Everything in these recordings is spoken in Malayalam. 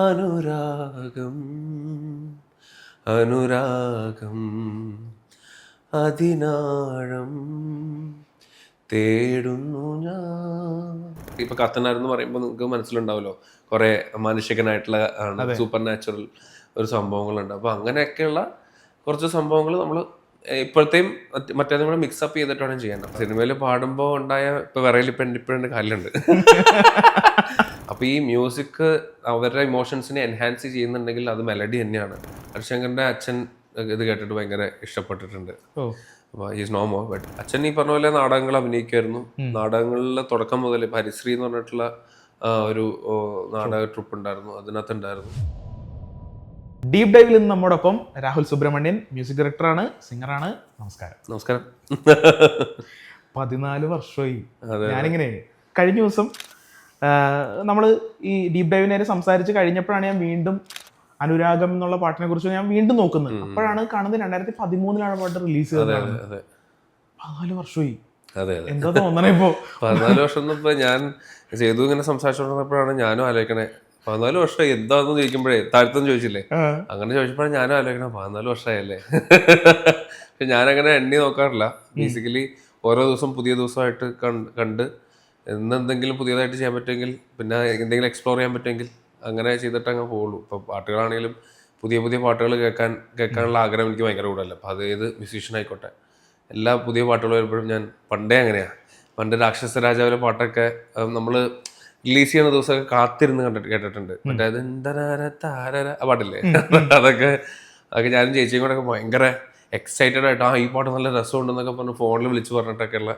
അനുരാഗം അനുരാഗം അതിനാഴം തേടുന്നു ഞാൻ. ഇപ്പൊ കത്തനാരെന്ന് പറയുമ്പോൾ നിങ്ങൾക്ക് മനസ്സിലുണ്ടാവല്ലോ കുറെ മനുഷ്യകനായിട്ടുള്ള സൂപ്പർ നാച്ചുറൽ ഒരു സംഭവങ്ങളുണ്ട്. അപ്പൊ അങ്ങനെയൊക്കെയുള്ള കുറച്ച് സംഭവങ്ങൾ നമ്മൾ ഇപ്പോഴത്തെയും മറ്റേതും കൂടെ മിക്സപ്പ് ചെയ്തിട്ടാണ് ചെയ്യാൻ. സിനിമയിൽ പാടുമ്പോൾ ഉണ്ടായ ഇപ്പൊ വിറയിൽ ഇപ്പോഴും കാലുണ്ട്. അപ്പൊ ഈ മ്യൂസിക് അവരുടെ ഇമോഷൻസിനെ എൻഹാൻസ് ചെയ്യുന്നുണ്ടെങ്കിൽ അത് മെലഡി തന്നെയാണ്. ഹരിശങ്കറിന്റെ അച്ഛൻ ഇത് കേട്ടിട്ട് ഭയങ്കര ഇഷ്ടപ്പെട്ടിട്ടുണ്ട്. അപ്പോൾ ഈസ് നോ മോർ. ബട്ട് അച്ഛൻ ഈ പറഞ്ഞ പോലെ നാടകങ്ങൾ അഭിനയിക്കുമായിരുന്നു. നാടകങ്ങളിലെ തുടക്കം മുതൽ ഹരിശ്രീ എന്ന് പറഞ്ഞിട്ടുള്ള ഒരു നാടക ട്രൂപ്പ് ഉണ്ടായിരുന്നു, അതിനകത്തുണ്ടായിരുന്നു. ഡീപ് ഡൈവിൽ നിന്ന് നമ്മോടൊപ്പം രാഹുൽ സുബ്രഹ്മണ്യൻ, മ്യൂസിക് ഡയറക്ടറാണ്, സിംഗറാണ്. നമസ്കാരം. നമസ്കാരം. 14 വർഷമായി. ഞാനിങ്ങനെ കഴിഞ്ഞ ദിവസം നമ്മൾ ഈ ഡീപ് ഡൈവിനെ സംസാരിച്ച് കഴിഞ്ഞപ്പോഴാണ് ഞാൻ വീണ്ടും അനുരാഗം എന്നുള്ള പാട്ടിനെ കുറിച്ച് ഞാൻ വീണ്ടും നോക്കുന്നത്. അപ്പോഴാണ് കാണുന്നത് 2013 പാട്ട് റിലീസ് ചെയ്തത്. 14 വർഷമായി. എന്താ തോന്നണേ ഇപ്പോ? 14 വർഷം ഇപ്പൊ ഞാൻ ചെയ്തു ഇങ്ങനെ സംസാരിച്ചോണ്ടിരുന്നപ്പോഴാണ് ഞാനും ആലോചിക്കണേ 14 വർഷം എന്താന്ന് ചോദിക്കുമ്പോഴേ താഴ്ത്തെന്ന് ചോദിച്ചില്ലേ, അങ്ങനെ ചോദിച്ചപ്പോഴാണ് ഞാനും ആലോചിക്കണേ 14 വർഷമായല്ലേ. പക്ഷെ ഞാനങ്ങനെ എണ്ണി നോക്കാറില്ല. ബേസിക്കലി ഓരോ ദിവസം പുതിയ ദിവസമായിട്ട് കണ്ട് എന്തെങ്കിലും പുതിയതായിട്ട് ചെയ്യാൻ പറ്റുമെങ്കിൽ, പിന്നെ എന്തെങ്കിലും എക്സ്പ്ലോർ ചെയ്യാൻ പറ്റുമെങ്കിൽ അങ്ങനെ ചെയ്തിട്ട് അങ്ങ് പോകുള്ളൂ. ഇപ്പൊ പാട്ടുകളാണെങ്കിലും പുതിയ പുതിയ പാട്ടുകൾ കേൾക്കാനുള്ള ആഗ്രഹം എനിക്ക് ഭയങ്കര കൂടുതലല്ല. അപ്പം അത് ഏത് മ്യൂസീഷ്യൻ ആയിക്കോട്ടെ, എല്ലാ പുതിയ പാട്ടുകൾ വരുമ്പോഴും ഞാൻ പണ്ടേ അങ്ങനെയാണ്. പണ്ട് രാക്ഷസ രാജാവിലെ പാട്ടൊക്കെ നമ്മൾ റിലീസ് ചെയ്യുന്ന ദിവസമൊക്കെ കാത്തിരുന്ന് കേട്ടിട്ടുണ്ട്. മറ്റേ താരര ആ പാട്ടില്ലേ, അതൊക്കെ ഞാനും ചേച്ചിയും കൂടെ ഒക്കെ ഭയങ്കര എക്സൈറ്റഡ് ആയിട്ട് ഈ പാട്ട് നല്ല രസമുണ്ടെന്നൊക്കെ പറഞ്ഞ് ഫോണിൽ വിളിച്ച് പറഞ്ഞിട്ടൊക്കെയുള്ള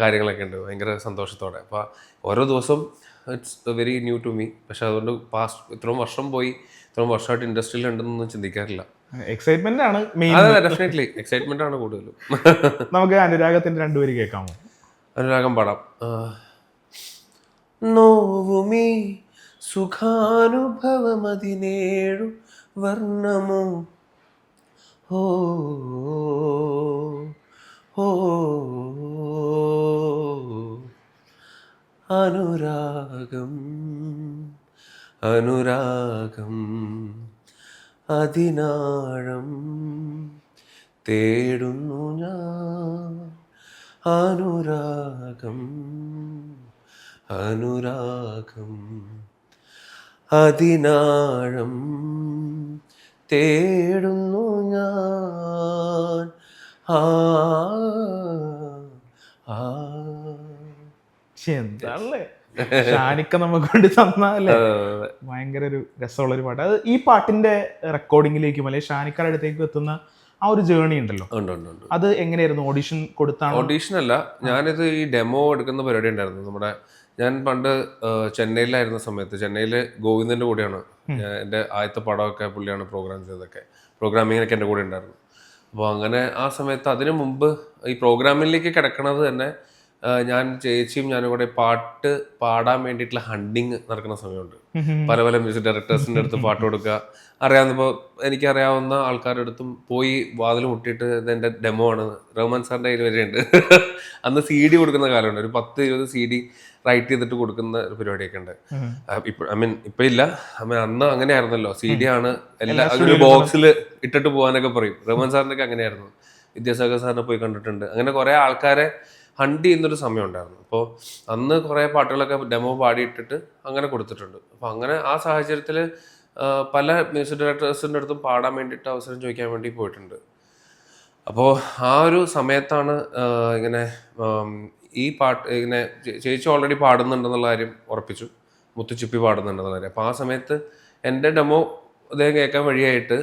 കാര്യങ്ങളൊക്കെ ഉണ്ട്, ഭയങ്കര സന്തോഷത്തോടെ. അപ്പോൾ ഓരോ ദിവസം it's very new to me. പക്ഷെ അതുകൊണ്ട് ഇത്രയും വർഷം പോയി, ഇത്രയും വർഷമായിട്ട് ഇൻഡസ്ട്രിയിൽ ഉണ്ടെന്നൊന്നും ചിന്തിക്കാറില്ല. എക്സൈറ്റ്മെന്റ് ആണ് മെയിൻ. അതെ, ഡെഫിനറ്റ്ലി എക്സൈറ്റ്മെന്റ് ആണ് കൂടുതലും. നമുക്ക് അനുരാഗത്തിന്റെ 2 വരി കേൾക്കാമോ? അനുരാഗം പാടാം. നോവുമീ സുഖാനുഭവമതിനേഴു വർണ്ണമോ ഓ ഓ അനുരാഗം അനുരാഗം അതിനാഴം തേടുന്നു ഞാൻ. അനുരാഗം അനുരാഗം അതിനാഴം തേടുന്നു ഞാൻ. എന്താണല്ലേ ഷാനിക്ക നമുക്ക് വേണ്ടി തന്നല്ലേ, ഭയങ്കര ഒരു രസമുള്ള ഒരു പാട്ട്. അത് ഈ പാട്ടിന്റെ റെക്കോർഡിങ്ങിലേക്കും അല്ലെങ്കിൽ ഷാനിക്കയുടെ അടുത്തേക്കും എത്തുന്ന ആ ഒരു ജേർണി ഉണ്ടല്ലോ, അത് എങ്ങനെയായിരുന്നു? ഓഡിഷൻ കൊടുത്താണ്? ഓഡിഷൻ അല്ല, ഞാനിത് ഈ ഡെമോ എടുക്കുന്ന പരിപാടി ഉണ്ടായിരുന്നു നമ്മുടെ. ഞാൻ പണ്ട് ചെന്നൈയിലായിരുന്ന സമയത്ത്, ചെന്നൈയിൽ ഗോവിന്ദന്റെ കൂടെയാണ് എൻ്റെ ആദ്യത്തെ പടമൊക്കെ പുള്ളിയാണ് പ്രോഗ്രാം ചെയ്തതൊക്കെ. പ്രോഗ്രാമിങ്ങിനൊക്കെ എൻ്റെ കൂടെ ഉണ്ടായിരുന്നു. അപ്പോൾ അങ്ങനെ ആ സമയത്ത് അതിനു മുമ്പ് ഈ പ്രോഗ്രാമിലേക്ക് കിടക്കണത് തന്നെ ഞാൻ ചേച്ചിയും ഞാനും കൂടെ പാട്ട് പാടാൻ വേണ്ടിയിട്ടുള്ള ഹണ്ടിങ് നടക്കുന്ന സമയമുണ്ട്. പല പല മ്യൂസിക് ഡയറക്ടേഴ്സിൻ്റെ അടുത്ത് പാട്ട് കൊടുക്കുക, അറിയാവുന്നപ്പോൾ എനിക്കറിയാവുന്ന ആൾക്കാരുടെ അടുത്തും പോയി വാതിൽ മുട്ടിയിട്ട് ഇതെൻ്റെ ഡെമോ ആണ്, റഹ്മാൻ സാറിൻ്റെ കയ്യിൽ വരെയുണ്ട്. അന്ന് CD കൊടുക്കുന്ന കാലമുണ്ട്, ഒരു 10-20 CD റൈറ്റ് ചെയ്തിട്ട് കൊടുക്കുന്ന ഒരു പരിപാടിയൊക്കെ ഉണ്ട്. ഇപ്പൊ ഇല്ല, അന്ന് അങ്ങനെയായിരുന്നല്ലോ. CD ആണ് എല്ലാ ഒരു ബോക്സിൽ ഇട്ടിട്ട് പോകാനൊക്കെ പറയും. റഹ്മാൻ സാറിൻ്റെ ഒക്കെ അങ്ങനെയായിരുന്നു. വിദ്യാസാഗർ സാറിനെ പോയി കണ്ടിട്ടുണ്ട്. അങ്ങനെ കുറെ ആൾക്കാരെ ഹണ്ട് ചെയ്യുന്നൊരു സമയം ഉണ്ടായിരുന്നു. അപ്പോൾ അന്ന് കുറേ പാട്ടുകളൊക്കെ ഡെമോ പാടിയിട്ടിട്ട് അങ്ങനെ കൊടുത്തിട്ടുണ്ട്. അപ്പോൾ അങ്ങനെ ആ സാഹചര്യത്തിൽ പല മ്യൂസിക് ഡയറക്ടേഴ്സിൻ്റെ അടുത്തും പാടാൻ വേണ്ടിയിട്ട് അവസരം ചോദിക്കാൻ വേണ്ടി പോയിട്ടുണ്ട്. അപ്പോൾ ആ ഒരു സമയത്താണ് ഇങ്ങനെ ഈ പാട്ട് ഇങ്ങനെ ചേച്ചി ഓൾറെഡി പാടുന്നുണ്ടെന്നുള്ള കാര്യം ഉറപ്പിച്ചു, മുത്തുച്ചിപ്പി പാടുന്നുണ്ടെന്നുള്ള കാര്യം. അപ്പോൾ ആ സമയത്ത് എൻ്റെ ഡെമോ അദ്ദേഹം കേൾക്കാൻ വഴിയായിട്ട്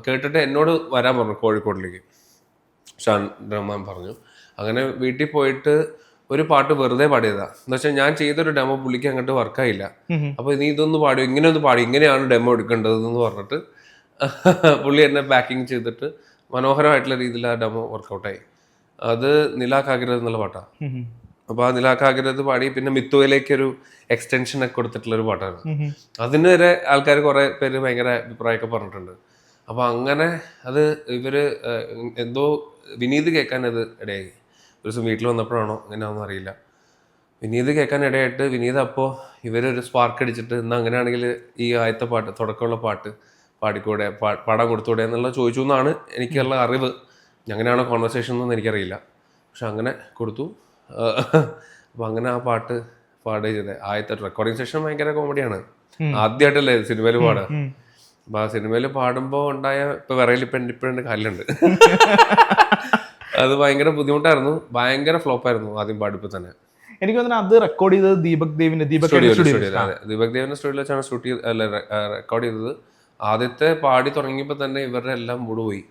കേട്ടിട്ട് എന്നോട് വരാൻ പറഞ്ഞു കോഴിക്കോടിലേക്ക്. ഷാൻ റഹ്മാൻ പറഞ്ഞു. അങ്ങനെ വീട്ടിൽ പോയിട്ട് ഒരു പാട്ട് വെറുതെ പാടിയതാ. എന്ന് വെച്ചാൽ ഞാൻ ചെയ്തൊരു ഡെമോ പുള്ളിക്ക് അങ്ങോട്ട് വർക്കായില്ല. അപ്പൊ നീ ഇതൊന്ന് പാടി, ഇങ്ങനെ ഒന്ന് പാടി, ഇങ്ങനെയാണ് ഡെമോ എടുക്കേണ്ടതെന്ന് പറഞ്ഞിട്ട് പുള്ളി എന്നെ ബാക്കിങ് ചെയ്തിട്ട് മനോഹരമായിട്ടുള്ള രീതിയിൽ ആ ഡെമോ വർക്കൗട്ടായി. അത് നിലാകാഗ്രത് എന്നുള്ള പാട്ടാണ്. അപ്പൊ ആ നിലാകാഗ്രത് പാടി പിന്നെ മിത്തുവിലേക്കൊരു എക്സ്റ്റൻഷൻ ഒക്കെ കൊടുത്തിട്ടുള്ളൊരു പാട്ടാണ്. അതിന് വരെ ആൾക്കാർ കുറെ പേര് ഭയങ്കര അഭിപ്രായമൊക്കെ പറഞ്ഞിട്ടുണ്ട്. അപ്പൊ അങ്ങനെ അത് ഇവര് എന്തോ വിനീത് കേൾക്കാൻ അത് ഇടയായി. ഒരു ദിവസം വീട്ടിൽ വന്നപ്പോഴാണോ എങ്ങനെയാണെന്ന് അറിയില്ല, വിനീത് കേൾക്കാൻ ഇടയായിട്ട് വിനീത് അപ്പോൾ ഇവരൊരു സ്പാർക്ക് അടിച്ചിട്ട് എന്നാൽ അങ്ങനെയാണെങ്കിൽ ഈ ആദ്യത്തെ പാട്ട് തുടക്കമുള്ള പാട്ട് പാടിക്കൂടെ പാടാൻ കൊടുത്തൂടെ എന്നുള്ള ചോദിച്ചു എന്നാണ് എനിക്കുള്ള അറിവ്. അങ്ങനെയാണോ കോൺവെർസേഷൻ എന്നൊന്നും എനിക്കറിയില്ല. പക്ഷെ അങ്ങനെ കൊടുത്തു. അപ്പോൾ അങ്ങനെ ആ പാട്ട് പാടുക ചെയ്തത്. ആദ്യത്തെ റെക്കോർഡിങ് സെഷൻ ഭയങ്കര കോമഡിയാണ്. ആദ്യമായിട്ടല്ലേ സിനിമയിൽ പാടുക. അപ്പോൾ ആ സിനിമയിൽ പാടുമ്പോൾ ഉണ്ടായ ഇപ്പോൾ വിറയിൽ ഇപ്പോഴും കാലിലുണ്ട്. അത് ഭയങ്കര ബുദ്ധിമുട്ടായിരുന്നു. ഭയങ്കര ഫ്ലോപ്പായിരുന്നു ആദ്യം പാടിപ്പോൾ തന്നെ. എനിക്ക് തോന്നുന്നു അത് റെക്കോർഡ് ചെയ്തത് ദീപക് ദേവിന്റെ ദീപക് ദേവിന്റെ സ്റ്റുഡിയോയിൽ വെച്ചാണ് റെക്കോർഡ് ചെയ്തത്. ആദ്യത്തെ പാടി തുടങ്ങിയപ്പോൾ തന്നെ ഇവരുടെ എല്ലാം മൂട് പോയി.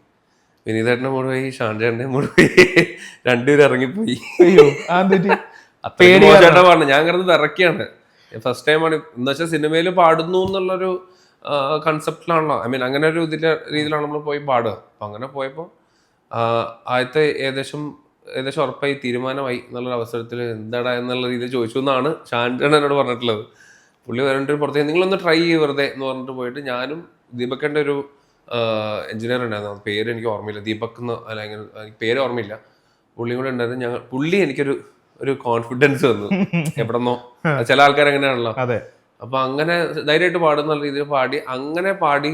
വിനീതേട്ടൻ്റെ മൂട് പോയി, ഷാൻചേട്ടൻ്റെ മൂട് പോയി, രണ്ടുപേരും ഇറങ്ങിപ്പോയി. ചേട്ടാ പാടുന്നത് ഞാൻ കിടന്ന് വിറക്കിയാണ്. ഫസ്റ്റ് ടൈമാണ് എന്ന് വെച്ചാൽ സിനിമയിൽ പാടുന്നു എന്നുള്ളൊരു കൺസെപ്റ്റിലാണല്ലോ, ഐ മീൻ അങ്ങനെ ഒരു രീതിയിലാണ് നമ്മൾ പോയി പാടുക. അപ്പം അങ്ങനെ പോയപ്പോൾ ആദ്യത്തെ ഏകദേശം ഉറപ്പായി തീരുമാനമായി എന്നുള്ളൊരു അവസരത്തിൽ എന്താടാ എന്നുള്ള രീതിയിൽ ചോദിച്ചു എന്നാണ് ഷാൻചേട്ടൻ എന്നോട് പറഞ്ഞിട്ടുള്ളത്. പുള്ളി വരേണ്ട പുറത്തേക്ക് നിങ്ങളൊന്ന് ട്രൈ ചെയ്യ് വെറുതെ എന്ന് പറഞ്ഞിട്ട് പോയിട്ട് ഞാനും ദീപക്കൻ്റെ ഒരു എഞ്ചിനീയർ ഉണ്ടായിരുന്നു, പേര് എനിക്ക് ഓർമ്മയില്ല, ദീപക് എന്ന് അല്ലെങ്കിൽ എനിക്ക് പേര് ഓർമ്മയില്ല, പുള്ളിയും കൂടെ ഉണ്ടായിരുന്നു. പുള്ളി എനിക്കൊരു കോൺഫിഡൻസ് തന്നു എവിടെന്നോ. ചില ആൾക്കാർ അങ്ങനെയാണല്ലോ. അപ്പൊ അങ്ങനെ ധൈര്യമായിട്ട് പാടുന്ന രീതിയിൽ പാടി, അങ്ങനെ പാടി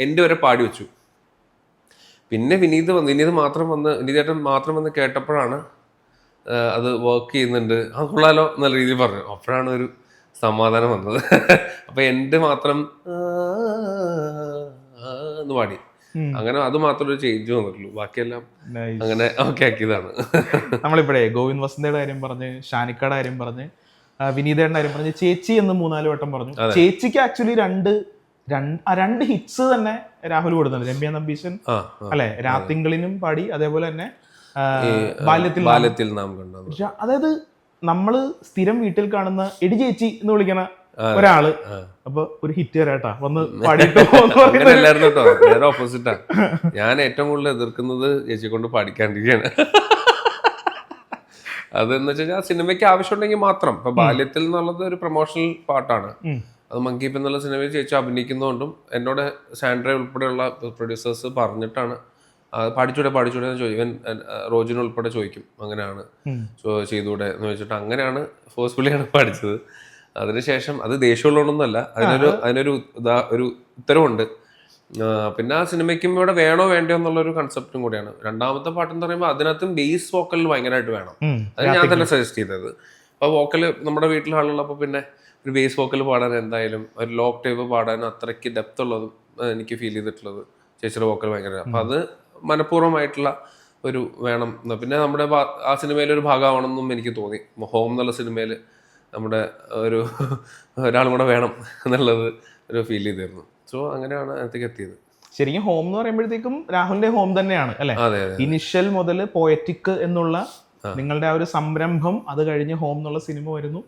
എൻ്റെ വരെ പാടി വെച്ചു. പിന്നെ വിനീതേട്ടൻ മാത്രം വന്ന് കേട്ടപ്പോഴാണ് അത് വർക്ക് ചെയ്യുന്നുണ്ട്, അത് കൊള്ളാലോ എന്നുള്ള രീതിയിൽ പറഞ്ഞു. അപ്പോഴാണ് ഒരു സമാധാനം വന്നത്. അപ്പൊ എൻ്റെ മാത്രം എന്ന് പാടി, അങ്ങനെ അത് മാത്രം ഒരു ചേഞ്ച് വന്നിട്ടുള്ളൂ. ബാക്കിയെല്ലാം അങ്ങനെ ഓക്കെ ആക്കിയതാണ്. നമ്മളിപ്പോഴേ ഗോവിന്ദ് വസന്തയുടെ കാര്യം പറഞ്ഞ്, ഷാനിക്കയുടെ കാര്യം പറഞ്ഞ്, വിനീതയുടെ കാര്യം പറഞ്ഞ്, ചേച്ചി എന്ന് 3-4 വട്ടം പറഞ്ഞു. ചേച്ചിക്ക് ആക്ച്വലി രണ്ട് ഹിറ്റ്സ് തന്നെ രാഹുൽ കൊടുക്കുന്നുണ്ട്. രമ്യ നമ്പീശൻ അല്ലെ, രാത്തിങ്കളിനും പാടി, അതേപോലെ തന്നെ ബാല്യത്തിൽ നാം കണ്ടു. അതായത് നമ്മള് സ്ഥിരം വീട്ടിൽ കാണുന്ന എടി ചേച്ചി എന്ന് വിളിക്കണ ഒരാള് അപ്പൊ ഒരു ഹിറ്റ് വരാട്ടാ വന്ന് പാടില്ലായിരുന്നു കേട്ടോ. നേരെ ഓപ്പോസിറ്റാ. ഞാൻ ഏറ്റവും കൂടുതൽ എതിർക്കുന്നത് ചേച്ചി കൊണ്ട് പാടിക്കാണ്ടിരിക്കുകയാണ്. അതെന്ന് വെച്ച് കഴിഞ്ഞാൽ സിനിമയ്ക്ക് ആവശ്യമുണ്ടെങ്കിൽ മാത്രം. ഇപ്പൊ ബാല്യത്തിൽ എന്നുള്ളത് ഒരു പ്രൊമോഷണൽ പാട്ടാണ്. അത് മങ്കീപ്പ് എന്നുള്ള സിനിമയിൽ ചേച്ചി അഭിനയിക്കുന്നതുകൊണ്ടും എന്നോട് സാൻഡ്ര ഉൾപ്പെടെയുള്ള പ്രൊഡ്യൂസേഴ്സ് പറഞ്ഞിട്ടാണ് പാടിച്ചൂടെ എന്ന് ചോദിക്കും. ഇവൻ റോജിന് ഉൾപ്പെടെ ചോദിക്കും അങ്ങനെയാണ് ചെയ്തൂടെ എന്ന് ചോദിച്ചിട്ട് അങ്ങനെയാണ് ഫോഴ്സ്ഫുള്ളിയാണ് പഠിച്ചത്. അതിനുശേഷം അത് ദേഷ്യമുള്ളതൊന്നുമല്ല, അതിനൊരു ഉത്തരവുണ്ട്. പിന്നെ ആ സിനിമയ്ക്കും ഇവിടെ വേണോ വേണ്ടയോ എന്നുള്ളൊരു കൺസെപ്റ്റും കൂടിയാണ്. രണ്ടാമത്തെ പാട്ടെന്ന് പറയുമ്പോൾ അതിനകത്തും ബേസ് വോക്കൽ ഭയങ്കരമായിട്ട് വേണം. അത് ഞാൻ തന്നെ സജസ്റ്റ് ചെയ്തത്. അപ്പോൾ വോക്കൽ നമ്മുടെ വീട്ടിലെ ആളുള്ളപ്പോൾ പിന്നെ ഒരു ബേസ് വോക്കൽ പാടാൻ എന്തായാലും ഒരു ലോക്ക് ടൈപ്പ് പാടാനും അത്രയ്ക്ക് ഡെപ്ത് ഉള്ളതും എനിക്ക് ഫീൽ ചെയ്തിട്ടുള്ളത് ചേച്ചിയുടെ വോക്കൽ ഭയങ്കര. അപ്പം അത് മനഃപൂർവ്വമായിട്ടുള്ള ഒരു വേണം. പിന്നെ നമ്മുടെ ആ സിനിമയിലൊരു ഭാഗമാണെന്നും എനിക്ക് തോന്നി. ഹോം എന്നുള്ള സിനിമയിൽ നമ്മുടെ ഒരാളും കൂടെ വേണം എന്നുള്ളത് ഒരു ഫീൽ ചെയ്തിരുന്നു. സോ അങ്ങനെയാണ് അതിനകത്തേക്ക് എത്തിയത്. ശരിക്കും ഹോം എന്ന് പറയുമ്പോഴത്തേക്കും രാഹുലിന്റെ ഹോം തന്നെയാണ് അല്ലെ. ഇനിഷ്യൽ മുതൽ പോയറ്റിക് എന്നുള്ള നിങ്ങളുടെ ആ ഒരു സംരംഭം, അത് കഴിഞ്ഞ് ഹോം എന്നുള്ള സിനിമ വരുന്നു.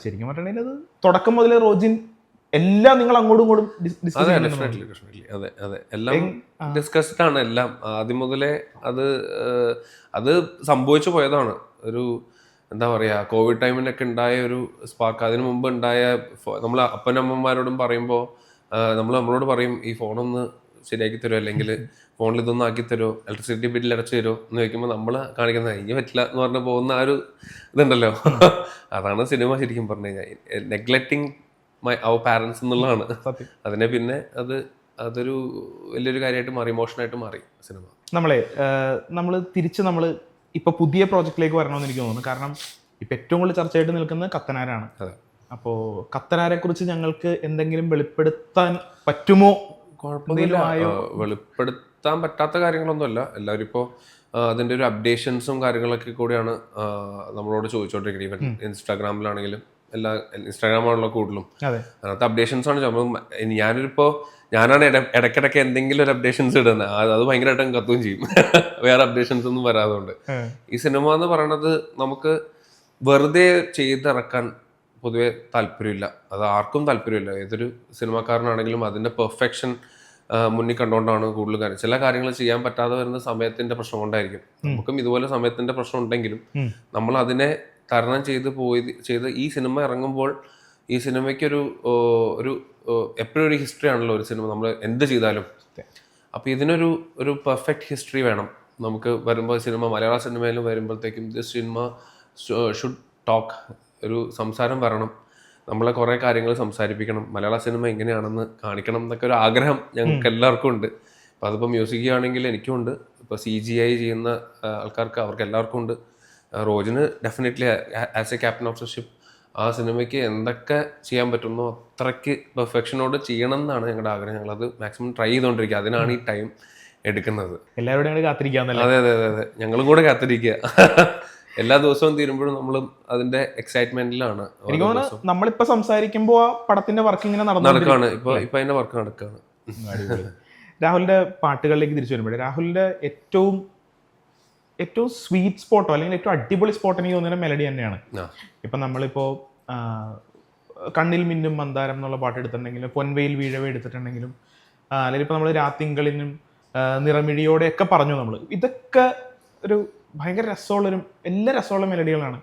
ശരിക്കും പറഞ്ഞിട്ടുണ്ടെങ്കിൽ അത് തുടക്കം മുതലേ റോജിൻ എല്ലാം നിങ്ങൾ അങ്ങോട്ടും ഇങ്ങോട്ടും എല്ലാം ഡിസ്കസ്ഡ് ആണ്. എല്ലാം ആദ്യം മുതലേ അത് സംഭവിച്ചു പോയതാണ്. ഒരു എന്താ പറയാ, കോവിഡ് ടൈമിനൊക്കെ ഉണ്ടായ ഒരു സ്പാർക്ക്. അതിനു മുമ്പ് ഉണ്ടായ നമ്മൾ അപ്പനമ്മമാരോടും പറയുമ്പോൾ നമ്മളോട് പറയും ഈ ഫോണൊന്ന് ശരിയാക്കി തരുമോ, അല്ലെങ്കിൽ ഫോണിൽ ഇതൊന്നും ആക്കി തരുമോ, ഇലക്ട്രിസിറ്റി ബില്ല് അടച്ചു തരുമോ എന്ന് ചോദിക്കുമ്പോൾ നമ്മൾ കാണിക്കുന്നത് ഇനി പറ്റില്ല എന്ന് പറഞ്ഞ് പോകുന്ന ആ ഒരു ഇതുണ്ടല്ലോ. അതാണ് സിനിമ ശരിക്കും പറഞ്ഞു കഴിഞ്ഞാൽ നെഗ്ലക്റ്റിംഗ് അവർ പാരൻസ് എന്നുള്ളതാണ്. അതിനെ പിന്നെ അതൊരു വലിയൊരു കാര്യമായിട്ട് മാറി, ഇമോഷനായിട്ട് മാറി സിനിമ. നമ്മൾ തിരിച്ച് ഇപ്പൊ പുതിയ പ്രോജക്റ്റിലേക്ക് വരണമെന്ന് എനിക്ക് തോന്നുന്നു. കാരണം ഇപ്പൊ ഏറ്റവും കൂടുതൽ ചർച്ചയായിട്ട് നിൽക്കുന്നത് കത്തനാരാണ്. അപ്പോൾ കത്തനാരെ കുറിച്ച് ഞങ്ങൾക്ക് എന്തെങ്കിലും വെളിപ്പെടുത്താൻ പറ്റുമോ? വെളിപ്പെടുത്താൻ പറ്റാത്ത കാര്യങ്ങളൊന്നുമല്ല. എല്ലാവരും ഇപ്പോൾ അതിൻ്റെ ഒരു അപ്ഡേഷൻസും കാര്യങ്ങളൊക്കെ കൂടിയാണ് നമ്മളോട് ചോദിച്ചോണ്ടിരിക്കുന്നത്. ഈവൻ ഇൻസ്റ്റാഗ്രാമിലാണെങ്കിലും ഇൻസ്റ്റാഗ്രാമാണല്ലോ കൂടുതലും. അതിനകത്ത് അപ്ഡേഷൻസ് ആണ്. ഞാനാണ് ഇടയ്ക്കിടയ്ക്ക് എന്തെങ്കിലും ഒരു അപ്ഡേഷൻസ് ഇടുന്നത്. അത് ഭയങ്കരമായിട്ടും കത്തുകയും ചെയ്യും. വേറെ അപ്ഡേഷൻസ് ഒന്നും വരാതുകൊണ്ട്. ഈ സിനിമ എന്ന് പറയണത് നമുക്ക് വെറുതെ ചെയ്തിറക്കാൻ പൊതുവെ താല്പര്യമില്ല. അത് ആർക്കും താല്പര്യമില്ല. ഏതൊരു സിനിമാക്കാരനാണെങ്കിലും അതിൻ്റെ പെർഫെക്ഷൻ മുന്നിൽ കണ്ടുകൊണ്ടാണ് കൂടുതൽ കാര്യം. ചില കാര്യങ്ങൾ ചെയ്യാൻ പറ്റാതെ വരുന്ന സമയത്തിന്റെ പ്രശ്നം കൊണ്ടായിരിക്കും. നമുക്കും ഇതുപോലെ സമയത്തിന്റെ പ്രശ്നം ഉണ്ടെങ്കിലും നമ്മൾ അതിനെ തരണം ചെയ്ത് ഈ സിനിമ ഇറങ്ങുമ്പോൾ ഈ സിനിമയ്ക്കൊരു എപ്പോഴും ഒരു ഹിസ്റ്ററി ആണല്ലോ ഒരു സിനിമ. നമ്മൾ എന്ത് ചെയ്താലും അപ്പോൾ ഇതിനൊരു പെർഫെക്റ്റ് ഹിസ്റ്ററി വേണം നമുക്ക് വരുമ്പോൾ. മലയാള സിനിമയിൽ വരുമ്പോഴത്തേക്കും ദിസ് സിനിമ ഷുഡ് ടോക്ക്, ഒരു സംസാരം വരണം, നമ്മളെ കുറേ കാര്യങ്ങൾ സംസാരിപ്പിക്കണം, മലയാള സിനിമ എങ്ങനെയാണെന്ന് കാണിക്കണം എന്നൊക്കെ ഒരു ആഗ്രഹം ഞങ്ങൾക്ക് എല്ലാവർക്കും ഉണ്ട്. അപ്പോൾ അതിപ്പോൾ മ്യൂസിക് ആണെങ്കിൽ എനിക്കും ഉണ്ട്, ഇപ്പോൾ CGI ചെയ്യുന്ന ആൾക്കാർക്ക് അവർക്ക് എല്ലാവർക്കും ഉണ്ട്. റോജിന് definitely as a captain of the ship ആ സിനിമയ്ക്ക് എന്തൊക്കെ ചെയ്യാൻ പറ്റുന്നോ അത്രയ്ക്ക് പെർഫെക്ഷനോട് ചെയ്യണം എന്നാണ് ഞങ്ങളുടെ ആഗ്രഹം. ഞങ്ങളത് മാക്സിമം ട്രൈ ചെയ്തുകൊണ്ടിരിക്കുക. അതിനാണ് ഈ ടൈം എടുക്കുന്നത്. എല്ലാവരുടെയും കാത്തിരിക്കാന്നല്ലേ? അതെ അതെ അതെ അതെ, ഞങ്ങളും കൂടെ കാത്തിരിക്കുക. എല്ലാ ദിവസവും തീരുമ്പോഴും നമ്മളും അതിന്റെ എക്സൈറ്റ്മെന്റിലാണ്. എനിക്ക് തോന്നുന്നു നമ്മളിപ്പോ സംസാരിക്കുമ്പോ ആ പടത്തിന്റെ വർക്ക് ഇങ്ങനെ നടക്കാണ്. ഇപ്പൊ അതിന്റെ വർക്ക് നടക്കാണ്. രാഹുലിന്റെ പാട്ടുകളിലേക്ക് തിരിച്ചു വരുമ്പോഴേ രാഹുലിന്റെ ഏറ്റവും സ്വീറ്റ് സ്പോട്ടോ അല്ലെങ്കിൽ ഏറ്റവും അടിപൊളി സ്പോട്ട് എനിക്ക് തോന്നുന്ന മെലഡി തന്നെയാണ്. ഇപ്പൊ നമ്മളിപ്പോ കണ്ണിൽ മിന്നും മന്ദാരം എന്നുള്ള പാട്ട് എടുത്തിട്ടുണ്ടെങ്കിലും, പൊൻവെയിൽ വീഴവേ എടുത്തിട്ടുണ്ടെങ്കിലും, അല്ലെങ്കിൽ ഇപ്പൊ നമ്മൾ രാത്തിങ്കളിനും നിറമിഴിയോടെയൊക്കെ പറഞ്ഞു നമ്മൾ. ഇതൊക്കെ ഒരു ഭയങ്കര രസമുള്ളൊരു എല്ലാ രസമുള്ള മെലഡികളാണ്.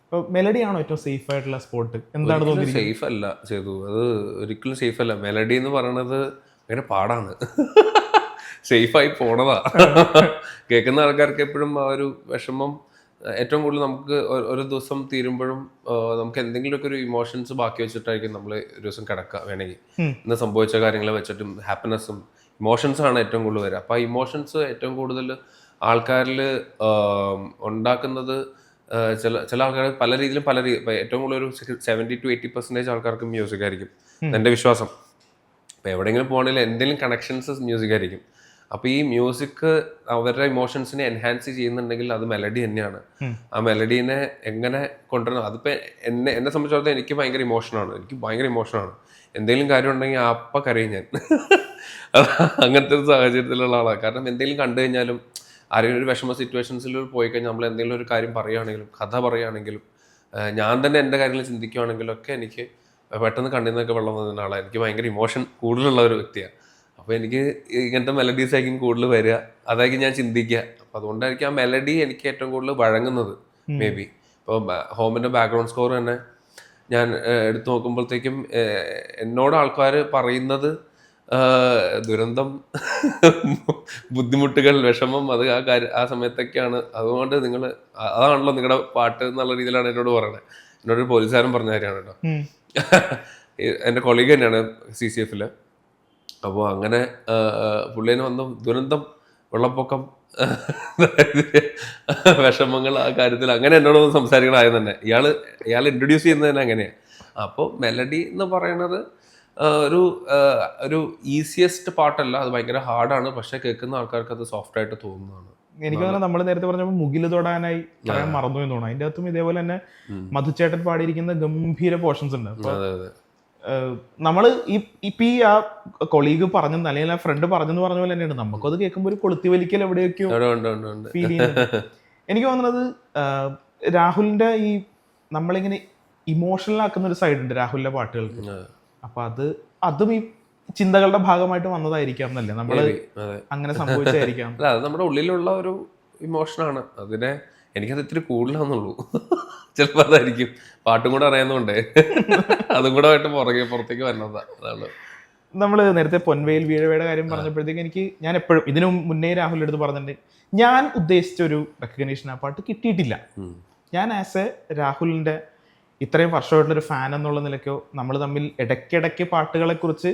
അപ്പോൾ മെലഡിയാണോ ഏറ്റവും സേഫ് ആയിട്ടുള്ള സ്പോട്ട്? എന്താണ് തോന്നുന്നത്? സേഫ് അല്ല ചെയ്തു, അത് ഒരിക്കലും സേഫ് അല്ല. മെലഡി എന്ന് പറയുന്നത് ഭയങ്കര പാടാണ്. സേഫായി പോണതാ. കേൾക്കുന്ന ആൾക്കാർക്ക് എപ്പോഴും ആ ഒരു വിഷമം ഏറ്റവും കൂടുതൽ നമുക്ക് ഒരു ദിവസം തീരുമ്പോഴും നമുക്ക് എന്തെങ്കിലുമൊക്കെ ഒരു ഇമോഷൻസ് ബാക്കി വെച്ചിട്ടായിരിക്കും നമ്മൾ ഒരു ദിവസം കിടക്കുക. വേണമെങ്കിൽ ഇന്ന് സംഭവിച്ച കാര്യങ്ങളെ വെച്ചിട്ടും ഹാപ്പിനെസ്സും ഇമോഷൻസാണ് ഏറ്റവും കൂടുതൽ വരിക. അപ്പോൾ ആ ഇമോഷൻസ് ഏറ്റവും കൂടുതൽ ആൾക്കാരിൽ ഉണ്ടാക്കുന്നത് ചില ആൾക്കാർ പല രീതിയിലും ഏറ്റവും കൂടുതൽ ഒരു 70 to 80% ആൾക്കാർക്ക് മ്യൂസിക് ആയിരിക്കും, എൻ്റെ വിശ്വാസം. അപ്പോൾ എവിടെയെങ്കിലും പോകണമെങ്കിൽ എന്തെങ്കിലും കണക്ഷൻസ് മ്യൂസിക് ആയിരിക്കും. അപ്പോൾ ഈ മ്യൂസിക് അവരുടെ ഇമോഷൻസിനെ എൻഹാൻസ് ചെയ്യുന്നുണ്ടെങ്കിൽ അത് മെലഡി തന്നെയാണ്. ആ മെലഡീനെ എങ്ങനെ കൊണ്ടുവരണം, അതിപ്പോൾ എന്നെ സംബന്ധിച്ചിടത്തോളം എനിക്ക് ഭയങ്കര ഇമോഷനാണ്. എന്തെങ്കിലും കാര്യം ഉണ്ടെങ്കിൽ അപ്പം കരയും ഞാൻ. അങ്ങനത്തെ ഒരു സാഹചര്യത്തിലുള്ള ആളാണ്. കാരണം എന്തെങ്കിലും കണ്ടു കഴിഞ്ഞാലും ആരെങ്കിലും ഒരു വിഷമ സിറ്റുവേഷൻസിൽ പോയി കഴിഞ്ഞാൽ നമ്മൾ എന്തെങ്കിലും ഒരു കാര്യം പറയുകയാണെങ്കിലും കഥ പറയുകയാണെങ്കിലും ഞാൻ തന്നെ എൻ്റെ കാര്യങ്ങൾ ചിന്തിക്കുകയാണെങ്കിലും ഒക്കെ എനിക്ക് പെട്ടെന്ന് കണ്ണിൽ നിന്നൊക്കെ വെള്ളം വന്ന ആളാണ്. എനിക്ക് ഭയങ്കര ഇമോഷൻ കൂടുതലുള്ള ഒരു വ്യക്തിയാണ്. അപ്പോൾ എനിക്ക് ഇങ്ങനത്തെ മെലഡീസ് ആയിരിക്കും കൂടുതൽ വരിക, അതായിരിക്കും ഞാൻ ചിന്തിക്കുക. അപ്പോൾ അതുകൊണ്ടായിരിക്കും ആ മെലഡി എനിക്ക് ഏറ്റവും കൂടുതൽ വഴങ്ങുന്നത്. മേ ബി ഇപ്പോൾ ഹോമിൻ്റെ ബാക്ക്ഗ്രൗണ്ട് സ്കോർ തന്നെ ഞാൻ എടുത്തു നോക്കുമ്പോഴത്തേക്കും എന്നോട് ആൾക്കാർ പറയുന്നത് ദുരന്തം, ബുദ്ധിമുട്ടുകൾ, വിഷമം, അത് ആ സമയത്തൊക്കെയാണ്. അതുകൊണ്ട് നിങ്ങൾ അതാണല്ലോ നിങ്ങളുടെ പാട്ട് എന്നുള്ള രീതിയിലാണ് എന്നോട് പറയുന്നത്. എന്നോടൊരു പോലീസുകാരൻ പറഞ്ഞ കാര്യമാണ് കേട്ടോ. എൻ്റെ കൊളീഗ് തന്നെയാണ് CCF. അപ്പോൾ അങ്ങനെ പുള്ളിനെ വന്ന് ദുരന്തം, വെള്ളപ്പൊക്കം, വിഷമങ്ങൾ, ആ കാര്യത്തിൽ അങ്ങനെ എന്നോട് സംസാരിക്കണമായത് തന്നെ ഇയാൾ ഇൻട്രൊഡ്യൂസ് ചെയ്യുന്നത് തന്നെ അങ്ങനെയാണ്. അപ്പോൾ മെലഡി എന്ന് പറയുന്നത് ഒരു ഈസിയസ്റ്റ് പാട്ടല്ല, അത് ഭയങ്കര ഹാർഡാണ്. പക്ഷെ കേൾക്കുന്ന ആൾക്കാർക്ക് അത് സോഫ്റ്റ് ആയിട്ട് തോന്നുന്നതാണ്. എനിക്ക് തോന്നുന്നു നമ്മൾ നേരത്തെ പറഞ്ഞപ്പോൾ മുകില് തൊടാനായി പറയാൻ മറന്നു എന്ന് തോന്നുന്നു. അതിൻ്റെ അകത്തും ഇതേപോലെ തന്നെ മധുചേട്ടൻ പാടിയിരിക്കുന്ന ഗംഭീര പോർഷൻസ് ഉണ്ട്. അപ്പോൾ നമ്മള് ഇപ്പൊ ഈ ആ കൊളീഗ് പറഞ്ഞു അല്ലെങ്കിൽ ആ ഫ്രണ്ട് പറഞ്ഞെന്ന് പറഞ്ഞ പോലെ തന്നെയാണ് നമുക്കത് കേൾക്കുമ്പോൾ ഒരു കൊളുത്തി വലിക്കൽ എവിടെയൊക്കെയോ ഫീൽ ചെയ്യുന്നത്. എനിക്ക് തോന്നുന്നത് രാഹുലിന്റെ ഈ നമ്മളിങ്ങനെ ഇമോഷണൽ ആക്കുന്ന ഒരു സൈഡ് ഉണ്ട് രാഹുലിന്റെ പാട്ടുകൾക്ക്. അപ്പൊ അതും ഈ ചിന്തകളുടെ ഭാഗമായിട്ട് വന്നതായിരിക്കാം എന്നല്ലേ, നമ്മള് അങ്ങനെ സംഭവിച്ചായിരിക്കാം. അല്ല, അത് നമ്മുടെ ഉള്ളിലുള്ള ഒരു ഇമോഷനാണ്. അതിനെ എനിക്കത് ഇത്തിരി കൂടുതലാന്നുള്ളൂ. ചിലപ്പോൾ അതായിരിക്കും പാട്ടും കൂടെ അറിയാവുന്നതുകൊണ്ടേ അതും കൂടെ ആയിട്ട് പുറത്തേക്ക് വരുന്നതാ. അതാണ് നമ്മൾ നേരത്തെ പൊൻവെയിൽ വീഴവയുടെ കാര്യം പറഞ്ഞപ്പോഴത്തേക്ക് ഞാൻ എപ്പോഴും ഇതിനു മുന്നേ രാഹുലിന്റെ അടുത്ത് പറഞ്ഞിട്ടുണ്ട്, ഞാൻ ഉദ്ദേശിച്ച ഒരു റെക്കഗ്നീഷൻ ആ പാട്ട് കിട്ടിയിട്ടില്ല. ഞാൻ ആസ് എ രാഹുലിന്റെ ഇത്രയും വർഷമായിട്ടുള്ളൊരു ഫാൻ എന്നുള്ള നിലയ്ക്കോ നമ്മൾ തമ്മിൽ ഇടയ്ക്കിടയ്ക്ക് പാട്ടുകളെ കുറിച്ച്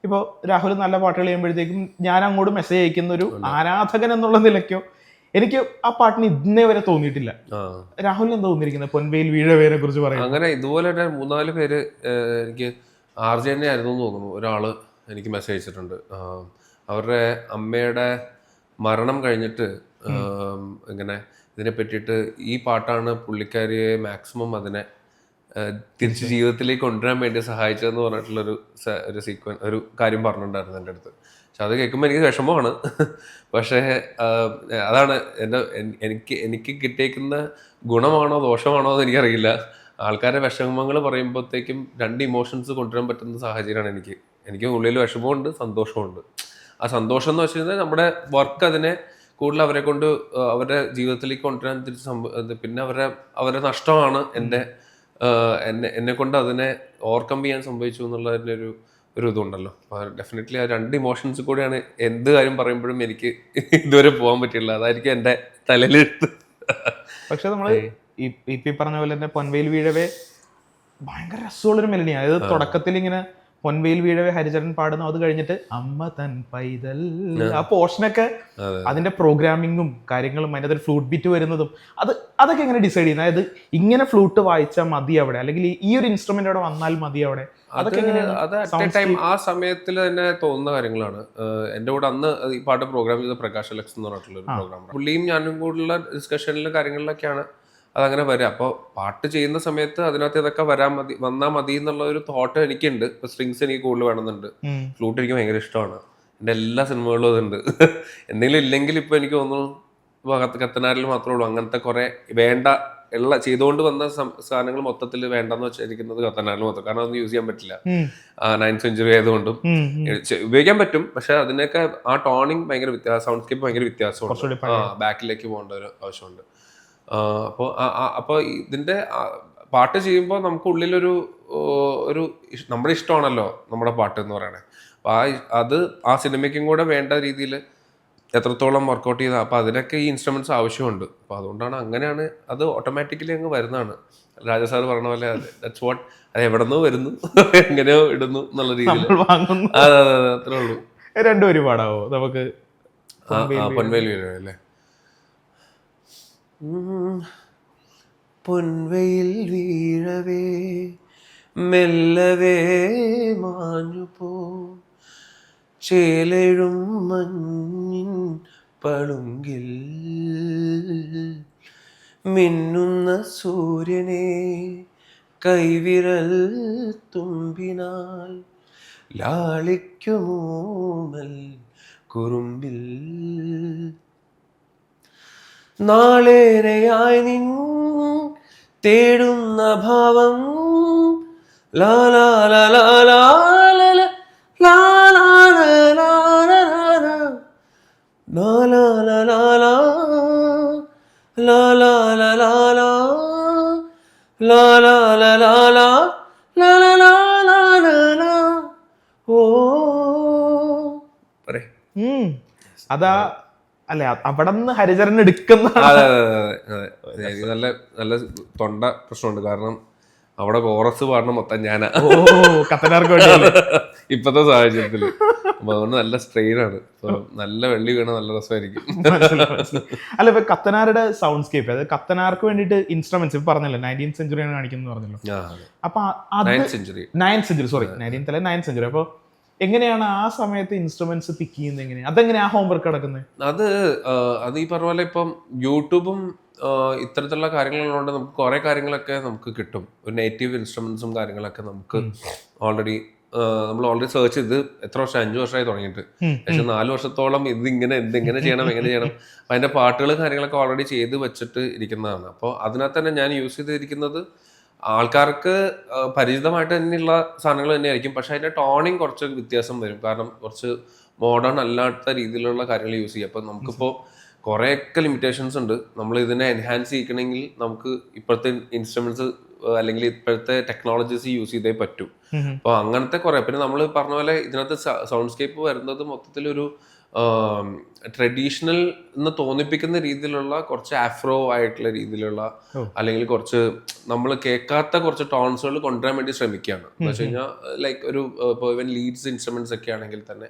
ഇപ്പോൾ രാഹുൽ നല്ല പാട്ടുകൾ ചെയ്യുമ്പോഴത്തേക്കും ഞാൻ അങ്ങോട്ട് മെസ്സേജ് അയക്കുന്ന ഒരു ആരാധകൻ എന്നുള്ള നിലയ്ക്കോ എനിക്ക് ആ പാട്ടിന് ഇന്നേ വരെ തോന്നിയിട്ടില്ല. രാഹുലിന് എന്താ തോന്നിയിരിക്കുന്നത് പൊൻവെയിൽ വീഴവേനെ കുറിച്ച് പറയാം? അങ്ങനെ ഇതുപോലെ തന്നെ 3-4 പേര് എനിക്ക് RJ തന്നെ ആയിരുന്നു എന്ന് തോന്നുന്നു, ഒരാള് എനിക്ക് മെസ്സേജ് അയച്ചിട്ടുണ്ട്. അവരുടെ അമ്മയുടെ മരണം കഴിഞ്ഞിട്ട് ഇങ്ങനെ ഇതിനെ പറ്റിയിട്ട് ഈ പാട്ടാണ് പുള്ളിക്കാരിയെ മാക്സിമം അതിനെ തിരിച്ച് ജീവിതത്തിലേക്ക് കൊണ്ടുവരാൻ വേണ്ടി സഹായിച്ചതെന്ന് പറഞ്ഞിട്ടുള്ളൊരു ഒരു കാര്യം പറഞ്ഞിട്ടുണ്ടായിരുന്നു എൻ്റെ അടുത്ത്. പക്ഷെ അത് കേൾക്കുമ്പോൾ എനിക്ക് വിഷമമാണ്. പക്ഷേ അതാണ് എനിക്ക് കിട്ടിയേക്കുന്ന ഗുണമാണോ ദോഷമാണോ എന്ന് എനിക്കറിയില്ല. ആൾക്കാരുടെ വിഷമങ്ങൾ പറയുമ്പോഴത്തേക്കും 2 ഇമോഷൻസ് കൊണ്ടുവരാൻ പറ്റുന്ന സാഹചര്യമാണ് എനിക്ക് ഉള്ളിൽ വിഷമമുണ്ട്, സന്തോഷമുണ്ട്. ആ സന്തോഷം എന്ന് വെച്ച് കഴിഞ്ഞാൽ നമ്മുടെ വർക്ക് അതിനെ കൂടുതൽ അവരെ കൊണ്ട് അവരുടെ ജീവിതത്തിലേക്ക് കൊണ്ടുവരാൻ പിന്നെ അവരുടെ നഷ്ടമാണ് എന്നെ കൊണ്ട് അതിനെ ഓവർകം ചെയ്യാൻ സംഭവിച്ചു എന്നുള്ളതിൻ്റെ ഒരു ഇതുണ്ടല്ലോ. ഡെഫിനറ്റ്ലി ആ 2 ഇമോഷൻസ് കൂടെയാണ് എന്ത് കാര്യം പറയുമ്പോഴും എനിക്ക് ഇതുവരെ പോകാൻ പറ്റില്ല. അതായിരിക്കും എൻ്റെ തലയിലെടുത്ത്. പക്ഷെ നമ്മൾ ഈ പറഞ്ഞ പോലെ തന്നെ പൊൻവേൽ വീഴവേ ഭയങ്കര രസമുള്ളൊരു മെലഡിയാണ്. അതായത് തുടക്കത്തിൽ ഇങ്ങനെ പൊൻവേൽ വീഴവേ ഹരിചരൺ പാടുന്നു, അത് കഴിഞ്ഞിട്ട് അമ്മ തൻ പൈതൽ, ആ പോർഷനൊക്കെ അതിന്റെ പ്രോഗ്രാമിങ്ങും കാര്യങ്ങളും അതിൻ്റെ ഒരു ഫ്ലൂട്ട് ബീറ്റ് വരുന്നതും അതൊക്കെ എങ്ങനെ ഡിസൈഡ് ചെയ്യുന്നത്? അതായത് ഇങ്ങനെ ഫ്ലൂട്ട് വായിച്ചാൽ മതി അവിടെ, അല്ലെങ്കിൽ ഈ ഒരു ഇൻസ്ട്രുമെന്റ് അവിടെ വന്നാൽ മതി അവിടെ, അതൊക്കെ ടൈം ആ സമയത്തിൽ തന്നെ തോന്നുന്ന കാര്യങ്ങളാണ്. എൻ്റെ കൂടെ അന്ന് ഈ പാട്ട് പ്രോഗ്രാം ചെയ്ത പ്രകാശ് അലക്സ് എന്ന് പറഞ്ഞിട്ടുള്ള ഒരു പ്രോഗ്രാം, പുള്ളിയും ഞാനും കൂടുള്ള ഡിസ്കഷനിലും കാര്യങ്ങളിലൊക്കെയാണ് അതങ്ങനെ വരിക. അപ്പോൾ പാട്ട് ചെയ്യുന്ന സമയത്ത് അതിനകത്ത് ഇതൊക്കെ വന്നാൽ മതി എന്നുള്ള ഒരു തോട്ട് എനിക്കുണ്ട്. ഇപ്പൊ സ്ട്രിങ്സ് എനിക്ക് കൂടുതൽ വേണമെന്നുണ്ട്, ഫ്ലൂട്ട് എനിക്ക് ഭയങ്കര ഇഷ്ടമാണ്, എൻ്റെ എല്ലാ സിനിമകളിലും അതുണ്ട്. എന്തെങ്കിലും ഇല്ലെങ്കിൽ ഇപ്പൊ എനിക്ക് തോന്നുന്നു കത്തനാരിൽ മാത്രമേ ഉള്ളൂ അങ്ങനത്തെ കുറെ വേണ്ട ചെയ്തുകൊണ്ട് വന്ന സാധനങ്ങൾ മൊത്തത്തിൽ വേണ്ടെന്ന് വെച്ചിരിക്കുന്നത് കത്തനാരിൽ മാത്രം. കാരണം അതൊന്നും യൂസ് ചെയ്യാൻ പറ്റില്ല, 9th സെഞ്ചുറി ആയതുകൊണ്ടും ഉപയോഗിക്കാൻ പറ്റും, പക്ഷെ അതിനൊക്കെ ആ ടോണിങ് ഭയങ്കര സൗണ്ട് സ്കേപ്പ് ഭയങ്കര വ്യത്യാസമുണ്ട്, ബാക്കിലേക്ക് പോകേണ്ട ഒരു ആവശ്യമുണ്ട്. അപ്പോൾ ഇതിന്റെ പാട്ട് ചെയ്യുമ്പോൾ നമുക്ക് ഉള്ളിലൊരു നമ്മുടെ ഇഷ്ടമാണല്ലോ നമ്മുടെ പാട്ട് എന്ന് പറയണേ. അപ്പൊ അത് ആ സിനിമയ്ക്കും കൂടെ വേണ്ട രീതിയിൽ എത്രത്തോളം വർക്കൗട്ട് ചെയ്താൽ അപ്പൊ അതിനൊക്കെ ഈ ഇൻസ്ട്രുമെന്റ്സ് ആവശ്യമുണ്ട്. അപ്പൊ അതുകൊണ്ടാണ് അങ്ങനെയാണ് അത് ഓട്ടോമാറ്റിക്കലി അങ്ങ് വരുന്നതാണ്. രാജ സാർ പറഞ്ഞ പോലെ ദാറ്റ്സ് വാട്ട്, അത് എവിടെന്നോ വരുന്നു എങ്ങനെയോ ഇടുന്നു എന്നുള്ള രീതിയിൽ. അതെ അത്രേ ഉള്ളൂ. രണ്ടുപേരും പാടാവോ നമുക്ക്? പൊൻവേൽ വീഴവേ. പൊൻവെയിൽ വീഴവേ മെല്ലവേ മാഞ്ഞു പോ, ചേലെഴും മഞ്ഞിൻ പളുങ്കിൽ മിന്നുന്ന സൂര്യനെ കൈവിരൽ തുമ്പിനാൽ ലാളിക്കുമോമൽ കുറുമ്പിൽ, നാളേറെയായി നിൻ തേടുന്ന ഭാവം അതാ അല്ലെ അവിടെ നിന്ന് ഹരിചരൺ എടുക്കുന്ന. നല്ല നല്ല തൊണ്ട പ്രശ്നമുണ്ട്, കാരണം അവിടെ കോറസ് പാടണം മൊത്തം ഞാനാ ഇപ്പത്തെ സാഹചര്യത്തില്. അപ്പൊ അതുകൊണ്ട് നല്ല സ്ട്രെയിനാണ്. നല്ല വെള്ളി വീണ നല്ല രസമായിരിക്കും. അല്ല ഇപ്പൊ കത്തനാരുടെ സൗണ്ട് സ്കേപ്പ്, അതായത് കത്തനാർക്ക് വേണ്ടിട്ട് ഇൻസ്ട്രുമെന്റ്സ് പറഞ്ഞല്ലോ 19th സെഞ്ചുറിയാണ് കാണിക്കുന്നത് പറഞ്ഞല്ലോ. അപ്പൊ 9th സെഞ്ചുറി സോറി 19th അല്ല 9th സെഞ്ചുറി. അപ്പൊ എങ്ങനെയാണ് ആ സമയത്ത് ഇൻസ്ട്രുമെന്റ്സ് പിക്ക് ചെയ്യുന്നത്? എങ്ങനെയാണ് അതെങ്ങനെയാ ഹോംവർക്ക് നടക്കുന്നത്? അത് ഈ പറഞ്ഞ പോലെ ഇപ്പം യൂട്യൂബും ഇത്തരത്തിലുള്ള കാര്യങ്ങളുള്ളതുകൊണ്ട് നമുക്ക് കുറെ കാര്യങ്ങളൊക്കെ നമുക്ക് കിട്ടും. ഒരു നേറ്റീവ് ഇൻസ്ട്രുമെന്റ്സും കാര്യങ്ങളൊക്കെ നമുക്ക് നമ്മൾ ഓൾറെഡി സെർച്ച് ചെയ്ത് എത്ര വർഷം 5 വർഷമായി തുടങ്ങിയിട്ട്, പക്ഷെ 4 വർഷത്തോളം എങ്ങനെ ചെയ്യണം അതിന്റെ പാട്ടുകൾ കാര്യങ്ങളൊക്കെ ഓൾറെഡി ചെയ്ത് വെച്ചിട്ട് ഇരിക്കുന്നതാണ്. അപ്പോൾ അതിനകത്ത് തന്നെ ഞാൻ യൂസ് ചെയ്തിരിക്കുന്നത് ആൾക്കാർക്ക് പരിചിതമായിട്ട് തന്നെയുള്ള സാധനങ്ങൾ തന്നെയായിരിക്കും, പക്ഷെ അതിന്റെ ടോണിങ് കുറച്ച് വ്യത്യാസം വരും. കാരണം കുറച്ച് മോഡേൺ അല്ലാത്ത രീതിയിലുള്ള കാര്യങ്ങൾ യൂസ് ചെയ്യും. അപ്പൊ നമുക്കിപ്പോ കുറെയൊക്കെ ലിമിറ്റേഷൻസ് ഉണ്ട്. നമ്മൾ ഇതിനെ എൻഹാൻസ് ചെയ്യിക്കണമെങ്കിൽ നമുക്ക് ഇപ്പോഴത്തെ ഇൻസ്ട്രുമെന്റ്സ് അല്ലെങ്കിൽ ഇപ്പോഴത്തെ ടെക്നോളജീസ് യൂസ് ചെയ്തേ പറ്റൂ. അപ്പൊ അങ്ങനത്തെ കുറെ, പിന്നെ നമ്മൾ പറഞ്ഞ പോലെ ഇതിനകത്ത് സൗണ്ട് സ്കേപ്പ് വരുന്നത് മൊത്തത്തിലൊരു ട്രഡീഷണൽ എന്ന് തോന്നിപ്പിക്കുന്ന രീതിയിലുള്ള കുറച്ച് ആഫ്രോ ആയിട്ടുള്ള രീതിയിലുള്ള, അല്ലെങ്കിൽ കുറച്ച് നമ്മൾ കേൾക്കാത്ത കുറച്ച് ടോൺസുകൾ കൊണ്ടുവരാൻ വേണ്ടി ശ്രമിക്കുകയാണ്. എന്ന് വെച്ച് കഴിഞ്ഞാൽ ലൈക്ക് ഒരു ഇപ്പോൾ ഈവൻ ലീഡ്സ് ഇൻസ്ട്രുമെന്റ്സ് ഒക്കെ ആണെങ്കിൽ തന്നെ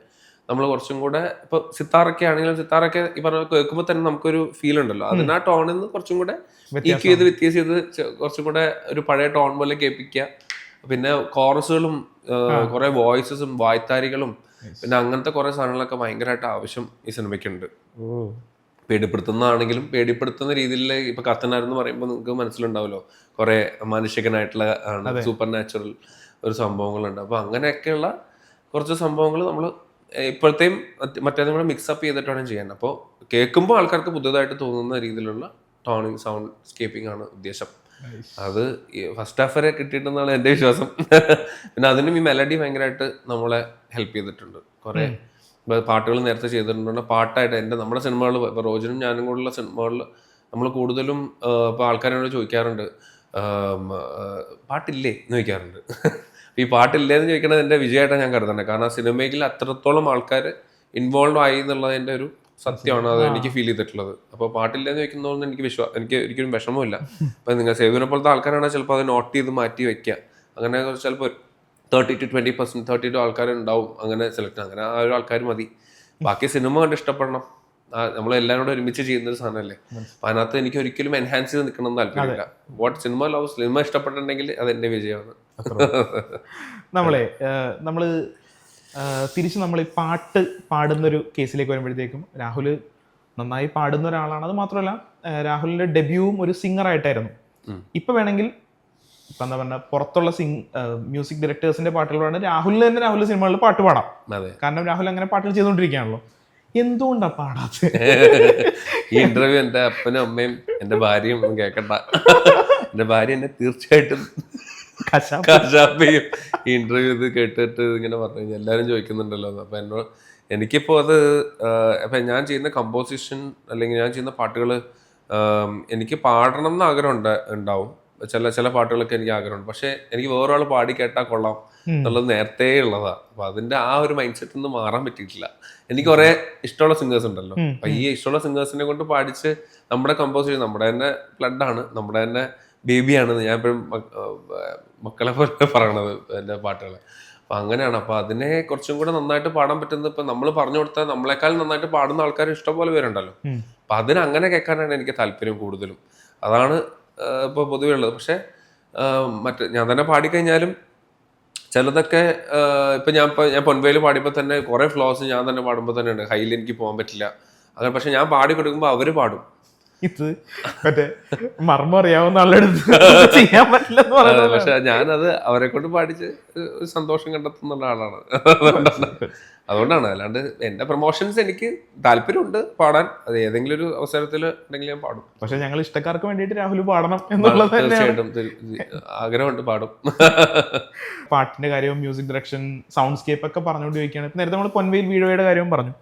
നമ്മൾ കുറച്ചും കൂടെ ഇപ്പൊ സിത്താറൊക്കെ ആണെങ്കിലും സിത്താറൊക്കെ ഈ പറഞ്ഞ കേൾക്കുമ്പോൾ തന്നെ നമുക്കൊരു ഫീൽ ഉണ്ടല്ലോ, അതിന് ആ ടോണിൽ നിന്ന് കുറച്ചും കൂടെ വ്യത്യാസം ചെയ്ത് കുറച്ചും കൂടെ ഒരു പഴയ ടോൺ പോലെ കേൾപ്പിക്കുക. പിന്നെ കോറസുകളും കുറെ വോയിസസും വായ്ത്താരികളും പിന്നെ അങ്ങനത്തെ കുറെ സാധനങ്ങളൊക്കെ ഭയങ്കരമായിട്ട് ആവശ്യം ഈ സിനിമയ്ക്കുണ്ട്. പേടിപ്പെടുത്തുന്നതാണെങ്കിലും പേടിപ്പെടുത്തുന്ന രീതിയിൽ ഇപ്പൊ കത്തനാരെന്ന് പറയുമ്പോൾ നിങ്ങൾക്ക് മനസ്സിലുണ്ടാവല്ലോ കുറെ മനുഷ്യകനായിട്ടുള്ള സൂപ്പർ നാച്ചുറൽ ഒരു സംഭവങ്ങളുണ്ട്. അപ്പൊ അങ്ങനെയൊക്കെയുള്ള കുറച്ച് സംഭവങ്ങൾ നമ്മൾ ഇപ്പോഴത്തെയും മറ്റേതും കൂടെ മിക്സപ്പ് ചെയ്തിട്ടാണ് ചെയ്യാൻ. അപ്പോൾ കേൾക്കുമ്പോൾ ആൾക്കാർക്ക് പുതുതായിട്ട് തോന്നുന്ന രീതിയിലുള്ള ടോണിങ് സൗണ്ട് സ്കേപ്പിംഗ് ആണ് ഉദ്ദേശം. അത് ഫസ്റ്റ് ഹാഫ് വരെ കിട്ടിയിട്ടുണ്ടെന്നാണ് എൻ്റെ വിശ്വാസം. പിന്നെ അതിനും ഈ മെലഡി ഭയങ്കരമായിട്ട് നമ്മളെ ഹെൽപ്പ് ചെയ്തിട്ടുണ്ട്. കുറെ പാട്ടുകൾ നേരത്തെ ചെയ്തിട്ടുണ്ട്. പാട്ടായിട്ട് നമ്മുടെ സിനിമകൾ ഇപ്പൊ റോജനും ഞാനും കൂടെയുള്ള സിനിമകളിൽ നമ്മൾ കൂടുതലും ഇപ്പൊ ആൾക്കാരോട് ചോദിക്കാറുണ്ട് പാട്ടില്ലേ എന്ന് ചോദിക്കാറുണ്ട്. ഈ പാട്ടില്ലേന്ന് ചോദിക്കണത് എൻ്റെ വിജയമായിട്ടാണ് ഞാൻ കരുതുന്നത്. കാരണം സിനിമയിൽ അത്രത്തോളം ആൾക്കാർ ഇൻവോൾവ് ആയി എന്നുള്ളതിൻ്റെ ഒരു സത്യമാണ് അത് എനിക്ക് ഫീൽ ചെയ്തിട്ടുള്ളത്. അപ്പോൾ പാട്ടില്ലെന്ന് വെക്കുന്നതുകൊണ്ട് എനിക്ക് ഒരിക്കലും വിഷമമില്ല. അപ്പം നിങ്ങൾ സേതുവിനെ പോലത്തെ ആൾക്കാരാണെങ്കിൽ ചിലപ്പോൾ അത് നോട്ട് ചെയ്ത് മാറ്റി വെക്കുക. അങ്ങനെ ചിലപ്പോൾ 30-20%, 32 ആൾക്കാരുണ്ടാവും അങ്ങനെ സെലക്ട്. അങ്ങനെ ആ ഒരു ആൾക്കാർ മതി. ബാക്കി സിനിമ കണ്ട് ഇഷ്ടപ്പെടണം. നമ്മളെല്ലാവരും കൂടെ ഒരുമിച്ച് ചെയ്യുന്നൊരു സാധനമല്ലേ. അപ്പം അതിനകത്ത് എനിക്ക് ഒരിക്കലും എൻഹാൻസ് ചെയ്ത് നിൽക്കണം എന്ന് താല്പര്യമില്ല. വാട്ട് സിനിമ ലവ്, സിനിമ ഇഷ്ടപ്പെട്ടിട്ടുണ്ടെങ്കിൽ അത് എൻ്റെ വിജയമാണ്. നമ്മള് തിരിച്ച് നമ്മൾ ഈ പാട്ട് പാടുന്നൊരു കേസിലേക്ക് വരുമ്പോഴത്തേക്കും രാഹുൽ നന്നായി പാടുന്ന ഒരാളാണ്. അത് മാത്രമല്ല രാഹുലിന്റെ ഡെബ്യൂവും ഒരു സിംഗറായിട്ടായിരുന്നു. ഇപ്പൊ വേണമെങ്കിൽ ഇപ്പൊ എന്താ പറഞ്ഞ പുറത്തുള്ള മ്യൂസിക് ഡയറക്ടേഴ്സിന്റെ പാട്ടുകളാണ് രാഹുലിന് തന്നെ രാഹുൽ സിനിമകളിൽ പാട്ട് പാടാം. കാരണം രാഹുൽ അങ്ങനെ പാട്ടുകൾ ചെയ്തുകൊണ്ടിരിക്കുകയാണല്ലോ. എന്തുകൊണ്ടാ പാടാത്ത? ഈ ഇന്റർവ്യൂ എന്റെ അപ്പനും അമ്മയും എന്റെ ഭാര്യയും ഒന്നും കേൾക്കണ്ട. എന്റെ ഭാര്യ എന്നെ തീർച്ചയായിട്ടും കശാപ്പയും ഈ ഇന്റർവ്യൂ ഇത് കേട്ടിട്ട് ഇങ്ങനെ പറഞ്ഞു കഴിഞ്ഞാൽ എല്ലാവരും ചോദിക്കുന്നുണ്ടല്ലോ. അപ്പൊ എനിക്കിപ്പോ അത് ഇപ്പൊ ഞാൻ ചെയ്യുന്ന കമ്പോസിഷൻ അല്ലെങ്കിൽ ഞാൻ ചെയ്യുന്ന പാട്ടുകൾ എനിക്ക് പാടണം എന്ന് ആഗ്രഹം ഉണ്ടാവും. ചില പാട്ടുകളൊക്കെ എനിക്ക് ആഗ്രഹമുണ്ട്. പക്ഷെ എനിക്ക് വേറൊരാൾ പാടി കേട്ടാൽ കൊള്ളാം എന്നുള്ളത് നേരത്തെ ഉള്ളതാണ്. അപ്പൊ അതിന്റെ ആ ഒരു മൈൻഡ് സെറ്റ് ഒന്നും മാറാൻ പറ്റിയിട്ടില്ല. എനിക്ക് കുറെ ഇഷ്ടമുള്ള സിംഗേഴ്സ് ഉണ്ടല്ലോ. അപ്പൊ ഈ ഇഷ്ടമുള്ള സിംഗേഴ്സിനെ കൊണ്ട് പാടിച്ച് നമ്മുടെ കമ്പോസ് ചെയ്ത് നമ്മുടെ തന്നെ ബ്ലഡാണ്, നമ്മുടെ തന്നെ ബേബിയാണ് ഞാൻ എപ്പോഴും മക്കളെ പോലെ പറയണത് എൻ്റെ പാട്ടുകളെ. അപ്പൊ അങ്ങനെയാണ്. അപ്പൊ അതിനെ കുറച്ചും കൂടെ നന്നായിട്ട് പാടാൻ പറ്റുന്നത് ഇപ്പൊ നമ്മൾ പറഞ്ഞു കൊടുത്താൽ നമ്മളെക്കാൾ നന്നായിട്ട് പാടുന്ന ആൾക്കാർ ഇഷ്ടംപോലെ പേരുണ്ടല്ലോ. അപ്പൊ അതിന് അങ്ങനെ കേൾക്കാനാണ് എനിക്ക് താല്പര്യം കൂടുതലും. അതാണ് ഇപ്പോൾ പൊതുവെ ഉള്ളത്. പക്ഷെ ഞാൻ തന്നെ പാടിക്കഴിഞ്ഞാലും ചിലതൊക്കെ ഇപ്പം ഞാൻ പൊൻവേല് പാടിയപ്പോൾ തന്നെ കുറേ ഫ്ലോസ് ഞാൻ തന്നെ പാടുമ്പോൾ തന്നെ ഉണ്ട്. ഹൈയിൽ എനിക്ക് പോകാൻ പറ്റില്ല അങ്ങനെ. പക്ഷെ ഞാൻ പാടി കൊടുക്കുമ്പോൾ അവർ പാടും. ഇത് മറ്റേ മർമ്മം അറിയാവുന്ന ആളെടുത്ത് ചെയ്യാൻ പറ്റില്ലെന്ന് പറയുന്നത്. പക്ഷെ ഞാനത് അവരെ കൊണ്ട് പാടിച്ച് ഒരു സന്തോഷം കണ്ടെത്തുന്ന ആളാണ്. അതുകൊണ്ടാണ്. അല്ലാണ്ട് എൻ്റെ പ്രൊമോഷൻസ് എനിക്ക് താല്പര്യമുണ്ട് പാടാൻ. അത് ഏതെങ്കിലും ഒരു അവസരത്തിൽ ഉണ്ടെങ്കിൽ ഞാൻ പാടും. പക്ഷെ ഞങ്ങൾ ഇഷ്ടക്കാർക്ക് വേണ്ടിയിട്ട് രാഹുൽ പാടണം എന്നുള്ളത് തീർച്ചയായിട്ടും ആഗ്രഹമുണ്ട്, പാടും. പാട്ടിന്റെ കാര്യവും മ്യൂസിക് ഡയറക്ഷൻ, സൗണ്ട് സ്കേപ്പ് ഒക്കെ പറഞ്ഞുകൊണ്ട് ചോദിക്കുകയാണ്. ഇപ്പം നേരത്തെ നമ്മൾ പൊൻവേൽ വീഡിയോയുടെ കാര്യവും പറഞ്ഞു.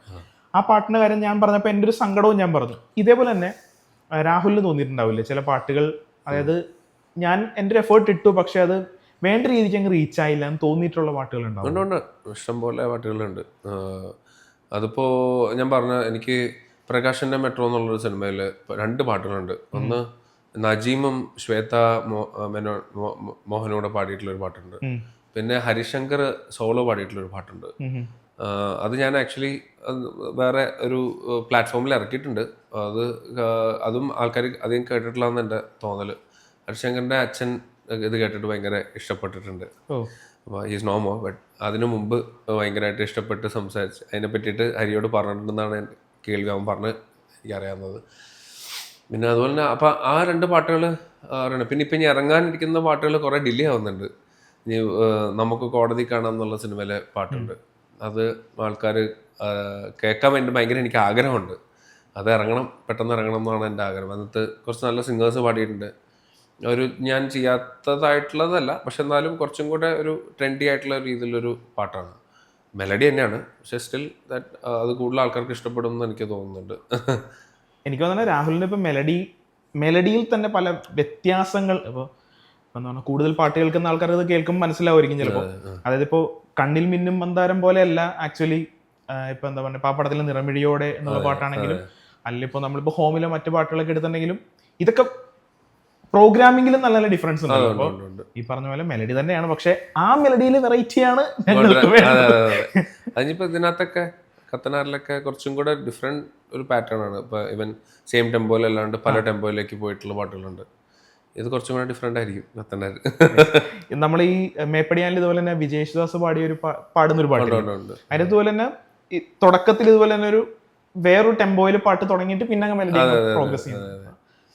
ആ പാട്ടിന്റെ കാര്യം ഞാൻ പറഞ്ഞപ്പോൾ എൻ്റെ ഒരു സങ്കടവും ഞാൻ പറഞ്ഞു. ഇതേപോലെ തന്നെ രാഹുലിന് തോന്നിയിട്ടുണ്ടാവില്ലേ ചില പാട്ടുകൾ, അതായത് ഞാൻ എൻ്റെ ഒരു എഫേർട്ട് ഇട്ടു പക്ഷെ അത് വേണ്ട രീതിക്ക് അങ്ങ് റീച്ച് ആയില്ല എന്ന് തോന്നിയിട്ടുള്ള പാട്ടുകൾ ഉണ്ടാവും? ഉണ്ട്, ഇഷ്ടംപോലെ പാട്ടുകളുണ്ട്. അതിപ്പോൾ ഞാൻ പറഞ്ഞ എനിക്ക് പ്രകാശിൻ്റെ മെട്രോ എന്നുള്ളൊരു സിനിമയിൽ 2 പാട്ടുകളുണ്ട്. ഒന്ന് നജീമും ശ്വേത മോഹനോടെ പാടിയിട്ടുള്ളൊരു പാട്ടുണ്ട്. പിന്നെ ഹരിശങ്കർ സോളോ പാടിയിട്ടുള്ളൊരു പാട്ടുണ്ട്. അത് ഞാൻ ആക്ച്വലി വേറെ ഒരു പ്ലാറ്റ്ഫോമിൽ ഇറക്കിയിട്ടുണ്ട്. അതും ആൾക്കാർ അധികം കേട്ടിട്ടില്ലാന്ന് എൻ്റെ തോന്നൽ. ഹരിശങ്കറിൻ്റെ അച്ഛൻ ഇത് കേട്ടിട്ട് ഭയങ്കര ഇഷ്ടപ്പെട്ടിട്ടുണ്ട്. അപ്പോൾ ഈസ് നോ മോർ. ബട്ട് അതിനു മുമ്പ് ഭയങ്കരമായിട്ട് ഇഷ്ടപ്പെട്ട് സംസാരിച്ച് അതിനെ പറ്റിയിട്ട് ഹരിയോട് പറഞ്ഞിട്ടുണ്ടെന്നാണ് കേൾവി അവൻ പറഞ്ഞ് എനിക്കറിയാവുന്നത്. പിന്നെ അതുപോലെ തന്നെ അപ്പം ആ 2 പാട്ടുകൾ അറിയണം. പിന്നെ ഇപ്പം ഇനി ഇറങ്ങാനിരിക്കുന്ന പാട്ടുകൾ കുറേ ഡിലേ ആവുന്നുണ്ട്. ഇനി നമുക്ക് കോടതി കാണാം എന്നുള്ള സിനിമയിലെ പാട്ടുണ്ട്. അത് ആൾക്കാർ കേൾക്കാൻ വേണ്ടി ഭയങ്കര എനിക്ക് ആഗ്രഹമുണ്ട്. അത് പെട്ടെന്ന് ഇറങ്ങണം എന്നാണ് എൻ്റെ ആഗ്രഹം. അതിനകത്ത് കുറച്ച് നല്ല സിംഗേഴ്സ് പാടിയിട്ടുണ്ട്. ഒരു ഞാൻ ചെയ്യാത്തതായിട്ടുള്ളതല്ല, പക്ഷെ എന്നാലും കുറച്ചും കൂടെ ഒരു ട്രെൻഡി ആയിട്ടുള്ള രീതിയിലൊരു പാട്ടാണ്. മെലഡി തന്നെയാണ്, പക്ഷെ സ്റ്റിൽ അത് കൂടുതൽ ആൾക്കാർക്ക് ഇഷ്ടപ്പെടും എന്ന് എനിക്ക് തോന്നുന്നുണ്ട്. എനിക്ക് തോന്നുന്നത് രാഹുലിൻ്റെ ഇപ്പം മെലഡിയിൽ തന്നെ പല വ്യത്യാസങ്ങൾ. ഇപ്പോൾ എന്താ പറഞ്ഞാൽ കൂടുതൽ പാട്ട് കേൾക്കുന്ന ആൾക്കാർക്ക് ഇത് കേൾക്കുമ്പോൾ മനസ്സിലാവുമായിരിക്കും ചിലപ്പോൾ. അതായത് ഇപ്പോൾ കണ്ണിൽ മിന്നും മന്ദാരം പോലെയല്ല ആക്ച്വലി. ഇപ്പം എന്താ പറയുക, പാപ്പടത്തിലെ നിറമിഴിയോടെ എന്നുള്ള പാട്ടാണെങ്കിലും അല്ലെങ്കിൽ ഇപ്പോൾ നമ്മളിപ്പോൾ ഹോമിലോ മറ്റു പാട്ടുകളൊക്കെ എടുത്തിട്ടുണ്ടെങ്കിലും ഇതൊക്കെ പ്രോഗ്രാമിങ്ങിലും നല്ല നല്ല ഡിഫറൻസ് ഉണ്ട്. അപ്പോൾ ഈ പറഞ്ഞ പോലെ മെലഡി തന്നെയാണ്, പക്ഷെ ആ മെലഡിയിൽ വെറൈറ്റിയാണ് ഞങ്ങൾക്ക് വേണ്ടത്. അതിനിപ്പോൾ ഇതിനകത്തൊക്കെ കത്തനാറിലൊക്കെ കുറച്ചും കൂടെ ഡിഫറെൻറ്റ് ഒരു പാറ്റേൺ ആണ്. ഇപ്പോൾ ഇവൻ സെയിം ടെമ്പോയിലല്ലാണ്ട് പല ടെമ്പോയിലേക്ക് പോയിട്ടുള്ള പാട്ടുകളുണ്ട്. ഇത് കുറച്ചും കൂടെ ഡിഫറെൻ്റ് ആയിരിക്കും കത്തനാർ. നമ്മൾ ഈ മേപ്പടിയാനിൽ ഇതുപോലെ തന്നെ വിജയ് യേശുദാസ് പാടുന്നൊരു പാട്ടുണ്ട്. അതിനതുപോലെ തന്നെ ഈ തുടക്കത്തിൽ ഇതുപോലെ തന്നെ ഒരു വേറൊരു ടെമ്പോയിൽ പാട്ട് തുടങ്ങിയിട്ട് പിന്നെ മെലഡി പ്രോഗ്രസ് ചെയ്യുന്നത്.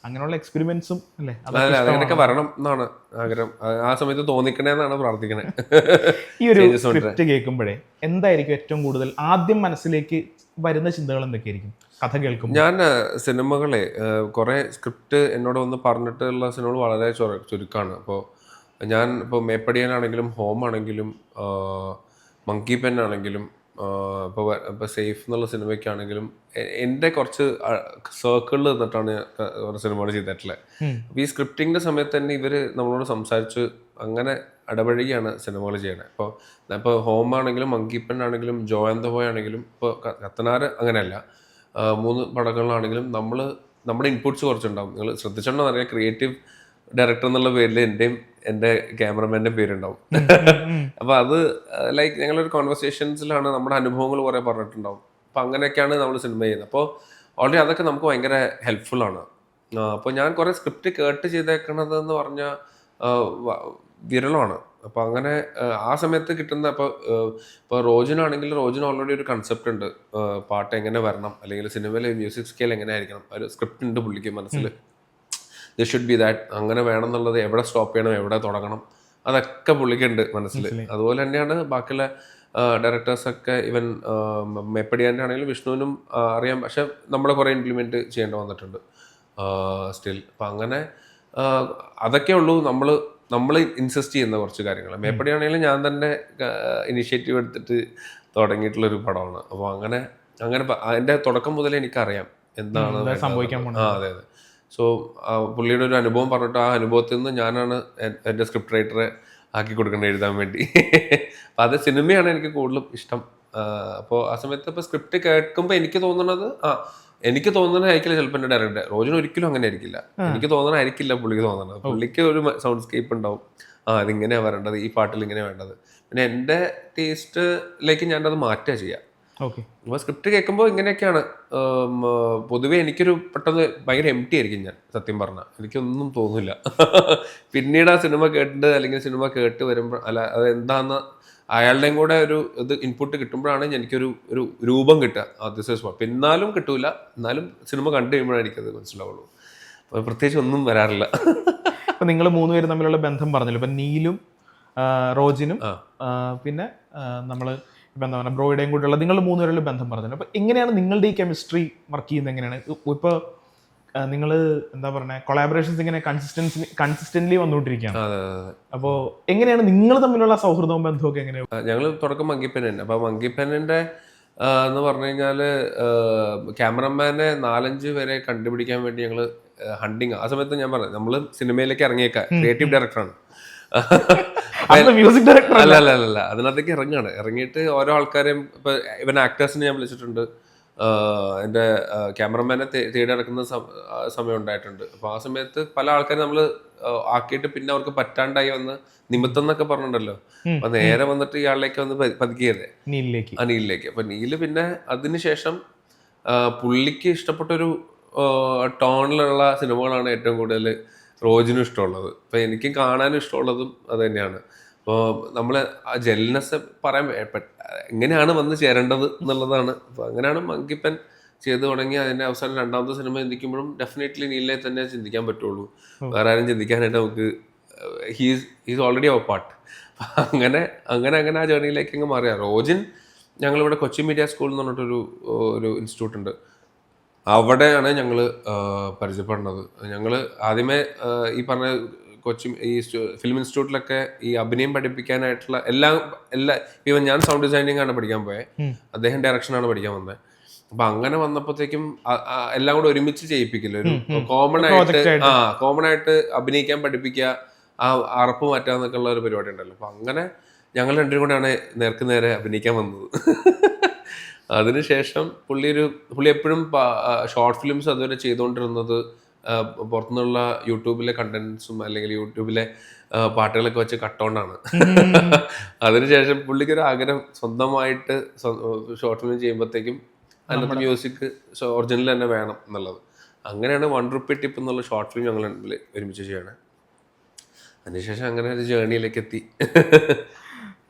അങ്ങനെയുള്ള എക്സ്പെരിമെന്റ്സും അല്ലേ, അങ്ങനെയൊക്കെ വരണം എന്നാണ് ആഗ്രഹം. ആ സമയത്ത് തോന്നിക്കണേന്നാണ് പ്രാർത്ഥിക്കണേ. ഈ ഒരു സ്ക്രിപ്റ്റ് കേൾക്കുമ്പോഴേ എന്തായിരിക്കും ഏറ്റവും കൂടുതൽ ആദ്യം മനസ്സിലേക്ക് വരുന്ന ചിന്തകൾ എന്തൊക്കെയായിരിക്കും കഥ കേൾക്കും? ഞാൻ സിനിമകളെ കുറെ സ്ക്രിപ്റ്റ് എന്നോട് ഒന്ന് പറഞ്ഞിട്ടുള്ള സിനിമകൾ വളരെ ചുരുക്കമാണ്. അപ്പോൾ ഞാൻ ഇപ്പോൾ മേപ്പടിയാനാണെങ്കിലും ഹോം ആണെങ്കിലും മങ്കി പെൻ ആണെങ്കിലും ഇപ്പോൾ സേഫ് എന്നുള്ള സിനിമയ്ക്കാണെങ്കിലും എൻ്റെ കുറച്ച് സർക്കിളിൽ നിന്നിട്ടാണ് കുറേ സിനിമകൾ ചെയ്തിട്ടുള്ളത്. അപ്പോൾ ഈ സ്ക്രിപ്റ്റിങ്ങിൻ്റെ സമയത്ത് തന്നെ ഇവർ നമ്മളോട് സംസാരിച്ച് അങ്ങനെ ഇടപഴകിയാണ് സിനിമകൾ ചെയ്യണത്. ഇപ്പോൾ ഹോം ആണെങ്കിലും മങ്കി പെൻ ആണെങ്കിലും ജോ ആൻഡ് ദ ബോയ് ആണെങ്കിലും ഇപ്പോൾ കത്തനാർ അങ്ങനെയല്ല. 3 പടങ്ങളിലാണെങ്കിലും നമ്മുടെ ഇൻപുട്സ് കുറച്ചുണ്ടാവും. നിങ്ങൾ ശ്രദ്ധിച്ചോണ്ടെന്ന് അറിയാം, ക്രിയേറ്റീവ് ഡയറക്ടർ എന്നുള്ള പേരിൽ എൻ്റെയും എൻ്റെ ക്യാമറമാൻ്റെ പേരുണ്ടാവും. അപ്പോൾ അത് ലൈക്ക് ഞങ്ങളൊരു കോൺവെർസേഷൻസിലാണ് നമ്മുടെ അനുഭവങ്ങൾ കുറേ പറഞ്ഞിട്ടുണ്ടാവും. അപ്പോൾ അങ്ങനെയൊക്കെയാണ് നമ്മൾ സിനിമ ചെയ്യുന്നത്. അപ്പോൾ ഓൾറെഡി അതൊക്കെ നമുക്ക് ഭയങ്കര ഹെൽപ്ഫുള്ളാണ്. അപ്പോൾ ഞാൻ കുറേ സ്ക്രിപ്റ്റ് കേട്ട് ചെയ്തേക്കണതെന്ന് പറഞ്ഞാൽ വിരളമാണ്. അപ്പോൾ അങ്ങനെ ആ സമയത്ത് കിട്ടുന്ന ഇപ്പോൾ റോജിനാണെങ്കിൽ റോജിന് ഓൾറെഡി ഒരു കൺസെപ്റ്റ് ഉണ്ട്, പാട്ട് എങ്ങനെ വരണം, അല്ലെങ്കിൽ സിനിമയിലെ മ്യൂസിക് സ്കെയിൽ എങ്ങനെ ആയിരിക്കണം, ഒരു സ്ക്രിപ്റ്റ് ഉണ്ട് പുള്ളിക്ക് മനസ്സിൽ. ദിസ് ഷുഡ് ബി ദാറ്റ്, അങ്ങനെ വേണം എന്നുള്ളത്, എവിടെ സ്റ്റോപ്പ് ചെയ്യണം, എവിടെ തുടങ്ങണം, അതൊക്കെ പുള്ളിക്കുണ്ട് മനസ്സിൽ. അതുപോലെ തന്നെയാണ് ബാക്കിയുള്ള ഡയറക്ടേഴ്സൊക്കെ. ഈവൻ മേപ്പടിയാൻ്റെ ആണെങ്കിലും വിഷ്ണുവിനും അറിയാം. പക്ഷെ നമ്മൾ കുറേ ഇംപ്ലിമെൻറ്റ് ചെയ്യേണ്ടി വന്നിട്ടുണ്ട് സ്റ്റിൽ. അപ്പം അങ്ങനെ അതൊക്കെ ഉള്ളൂ നമ്മൾ ഇൻസിസ്റ്റ് ചെയ്യുന്ന കുറച്ച് കാര്യങ്ങൾ. മേപ്പടിയാണെങ്കിലും ഞാൻ തന്നെ ഇനിഷ്യേറ്റീവ് എടുത്തിട്ട് തുടങ്ങിയിട്ടുള്ളൊരു പടമാണ്. അപ്പോൾ അങ്ങനെ അതിൻ്റെ തുടക്കം മുതലേ എനിക്കറിയാം എന്താണ് സംഭവിക്കാൻ പോകുന്നത്. അതെ. സോ പുള്ളിയുടെ ഒരു അനുഭവം പറഞ്ഞിട്ട് ആ അനുഭവത്തിൽ നിന്ന് ഞാനാണ് എൻ്റെ സ്ക്രിപ്റ്റ് റൈറ്ററെ ആക്കി കൊടുക്കേണ്ടത് എഴുതാൻ വേണ്ടി. അപ്പം അത് സിനിമയാണ് എനിക്ക് കൂടുതലും ഇഷ്ടം. അപ്പോൾ ആ സമയത്ത് ഇപ്പോൾ സ്ക്രിപ്റ്റ് കേൾക്കുമ്പോൾ എനിക്ക് തോന്നുന്നതായിരിക്കില്ല ചിലപ്പോൾ എൻ്റെ ഡയറക്ടർ. റോജിന് ഒരിക്കലും അങ്ങനെ ആയിരിക്കില്ല. എനിക്ക് തോന്നണമായിരിക്കില്ല പുള്ളിക്ക് തോന്നണത്. പുള്ളിക്ക് ഒരു സൗണ്ട് സ്കേപ്പ് ഉണ്ടാവും, അതിങ്ങനെയാണ് വരേണ്ടത്, ഈ പാട്ടിൽ ഇങ്ങനെ വേണ്ടത്. പിന്നെ എൻ്റെ ടേസ്റ്റിലേക്ക് ഞാനത് മാറ്റുക ചെയ്യാം. അപ്പോൾ സ്ക്രിപ്റ്റ് കേൾക്കുമ്പോൾ ഇങ്ങനെയൊക്കെയാണ്. പൊതുവെ എനിക്കൊരു പെട്ടെന്ന് ഭയങ്കര എംപ്റ്റി ആയിരിക്കും ഞാൻ, സത്യം പറഞ്ഞാൽ എനിക്കൊന്നും തോന്നില്ല. പിന്നീട് ആ സിനിമ കേട്ടിട്ട് അല്ലെങ്കിൽ സിനിമ കേട്ട് വരുമ്പോൾ അത് എന്താണെന്ന് അയാളുടെയും കൂടെ ഒരു ഇത് ഇൻപുട്ട് കിട്ടുമ്പോഴാണ് എനിക്കൊരു രൂപം കിട്ടുക. This is what. പിന്നാലും കിട്ടൂല, എന്നാലും സിനിമ കണ്ടു കഴിയുമ്പോഴാണ് എനിക്കത് മനസ്സിലാവുള്ളൂ. അപ്പോൾ പ്രത്യേകിച്ച് ഒന്നും വരാറില്ല. അപ്പം നിങ്ങൾ 3 പേരും തമ്മിലുള്ള ബന്ധം പറഞ്ഞല്ലോ. ഇപ്പം നീലും റോജിനും പിന്നെ നമ്മൾ ഇപ്പം എന്താ പറയുക ബ്രോയുടെയും കൂടെയുള്ള നിങ്ങൾ 3 പേരുള്ള ബന്ധം പറഞ്ഞല്ലോ. അപ്പോൾ എങ്ങനെയാണ് നിങ്ങളുടെ ഈ കെമിസ്ട്രി വർക്ക് ചെയ്യുന്നത്? എങ്ങനെയാണ് ഇപ്പോൾ നിങ്ങൾ എന്താ പറയുക കൊളാബറേഷൻസ് ഇങ്ങനെ കൺസിസ്റ്റന്റ്ലി വന്നുകൊണ്ടിരിക്കുകയാണ്. അപ്പോൾ എങ്ങനെയാണ് നിങ്ങൾ തമ്മിലുള്ള സൗഹൃദവും ബന്ധമൊക്കെ എങ്ങനെയാണ്? ഞങ്ങൾ തുടക്കം മങ്കിപ്പൻ. അപ്പോൾ മങ്കിപ്പനിൻ്റെ എന്ന് പറഞ്ഞു കഴിഞ്ഞാൽ ക്യാമറമാനെ 4-5 പേരെ കണ്ടുപിടിക്കാൻ വേണ്ടി ഞങ്ങൾ ഹണ്ടിങ്. ആ സമയത്ത് ഞാൻ പറഞ്ഞു നമ്മൾ സിനിമയിലേക്ക് ഇറങ്ങിയേക്കാം, ക്രിയേറ്റീവ് ഡയറക്ടറാണ്, മ്യൂസിക് ഡയറക്ടർ അല്ല. അതിനകത്തേക്ക് ഇറങ്ങിയിട്ട് ഓരോ ആൾക്കാരെയും ഇപ്പം ഇവൻ ആക്ടേഴ്സിനെ ഞാൻ വിളിച്ചിട്ടുണ്ട്. എൻ്റെ ക്യാമറമാനെ തേടി നടക്കുന്ന സമയം ഉണ്ടായിട്ടുണ്ട്. അപ്പോൾ ആ സമയത്ത് പല ആൾക്കാരും നമ്മൾ ആക്കിയിട്ട് പിന്നെ അവർക്ക് പറ്റാണ്ടായി വന്ന് നിമിത്തം എന്നൊക്കെ പറഞ്ഞിട്ടുണ്ടല്ലോ. അപ്പൊ നേരെ വന്നിട്ട് ഇയാളിലേക്ക് വന്ന് പതുക്കിയതേ നീലിലേക്ക്. അപ്പൊ നീല് പിന്നെ അതിനുശേഷം പുള്ളിക്ക് ഇഷ്ടപ്പെട്ടൊരു ടോണിലുള്ള സിനിമകളാണ് ഏറ്റവും കൂടുതൽ റോജിനും ഇഷ്ടമുള്ളത്. ഇപ്പൊ എനിക്കും കാണാനും ഇഷ്ടമുള്ളതും അത് തന്നെയാണ്. അപ്പോൾ നമ്മൾ ആ ജെൽനെസ് പറയാൻ എങ്ങനെയാണ് വന്ന് ചേരേണ്ടത് എന്നുള്ളതാണ്. അപ്പോൾ അങ്ങനെയാണ് മങ്കിപ്പൻ ചെയ്തു തുടങ്ങി. അതിൻ്റെ അവസാനം 2ാമത്തെ സിനിമ ചിന്തിക്കുമ്പോഴും ഡെഫിനറ്റ്ലി നീലിനെ തന്നെ ചിന്തിക്കാൻ പറ്റുള്ളൂ. വേറെ ആരും ചിന്തിക്കാനായിട്ട് നമുക്ക് ഹീസ് ഓൾറെഡി അവർ പാർട്ട്. അങ്ങനെ ആ ജേർണിയിലേക്ക് അങ്ങ് മാറിയ റോജിൻ. ഞങ്ങളിവിടെ കൊച്ചി മീഡിയ സ്കൂൾ എന്ന് പറഞ്ഞിട്ടൊരു ഇൻസ്റ്റിറ്റ്യൂട്ട് ഉണ്ട്. അവിടെയാണ് ഞങ്ങൾ പരിചയപ്പെടുന്നത്. ഞങ്ങൾ ആദ്യമേ ഈ പറഞ്ഞ കൊച്ചി ഈ ഫിലിം ഇൻസ്റ്റിറ്റ്യൂട്ടിലൊക്കെ ഈ അഭിനയം പഠിപ്പിക്കാനായിട്ടുള്ള ഈവൻ ഞാൻ സൗണ്ട് ഡിസൈനിങ് ആണ് പഠിക്കാൻ പോയത്, അദ്ദേഹം ഡയറക്ഷനാണ് പഠിക്കാൻ വന്നത്. അപ്പൊ അങ്ങനെ വന്നപ്പോഴത്തേക്കും എല്ലാം കൂടെ ഒരുമിച്ച് ചെയ്യിപ്പിക്കില്ല, ഒരു കോമൺ ആയിട്ട് അഭിനയിക്കാൻ പഠിപ്പിക്കുക, ആ അറപ്പ് മാറ്റാന്നൊക്കെ ഉള്ള ഒരു പരിപാടി ഉണ്ടല്ലോ. അപ്പൊ അങ്ങനെ ഞങ്ങൾ രണ്ടുപേരും കൂടെയാണ് നേരെ അഭിനയിക്കാൻ വന്നത്. അതിനുശേഷം പുള്ളി എപ്പോഴും ഷോർട്ട് ഫിലിംസ് അതുവരെ ചെയ്തുകൊണ്ടിരുന്നത് പുറത്തുനിന്നുള്ള യൂട്യൂബിലെ കണ്ടന്റ്സും അല്ലെങ്കിൽ യൂട്യൂബിലെ പാട്ടുകളൊക്കെ വെച്ച് കട്ടോണ്ടാണ്. അതിനുശേഷം പുള്ളിക്കൊരു ആഗ്രഹം സ്വന്തമായിട്ട് ഷോർട്ട് ഫിലിം ചെയ്യുമ്പോഴത്തേക്കും അതിനകത്ത് മ്യൂസിക് ഒറിജിനൽ തന്നെ വേണം എന്നുള്ളത്. അങ്ങനെയാണ് 1 Rupee Tip എന്നുള്ള ഷോർട്ട് ഫിലിം ഞങ്ങൾ ഒരുമിച്ച് ചെയ്യണേ. അതിനുശേഷം അങ്ങനെ ഒരു ജേർണിയിലേക്ക് എത്തി.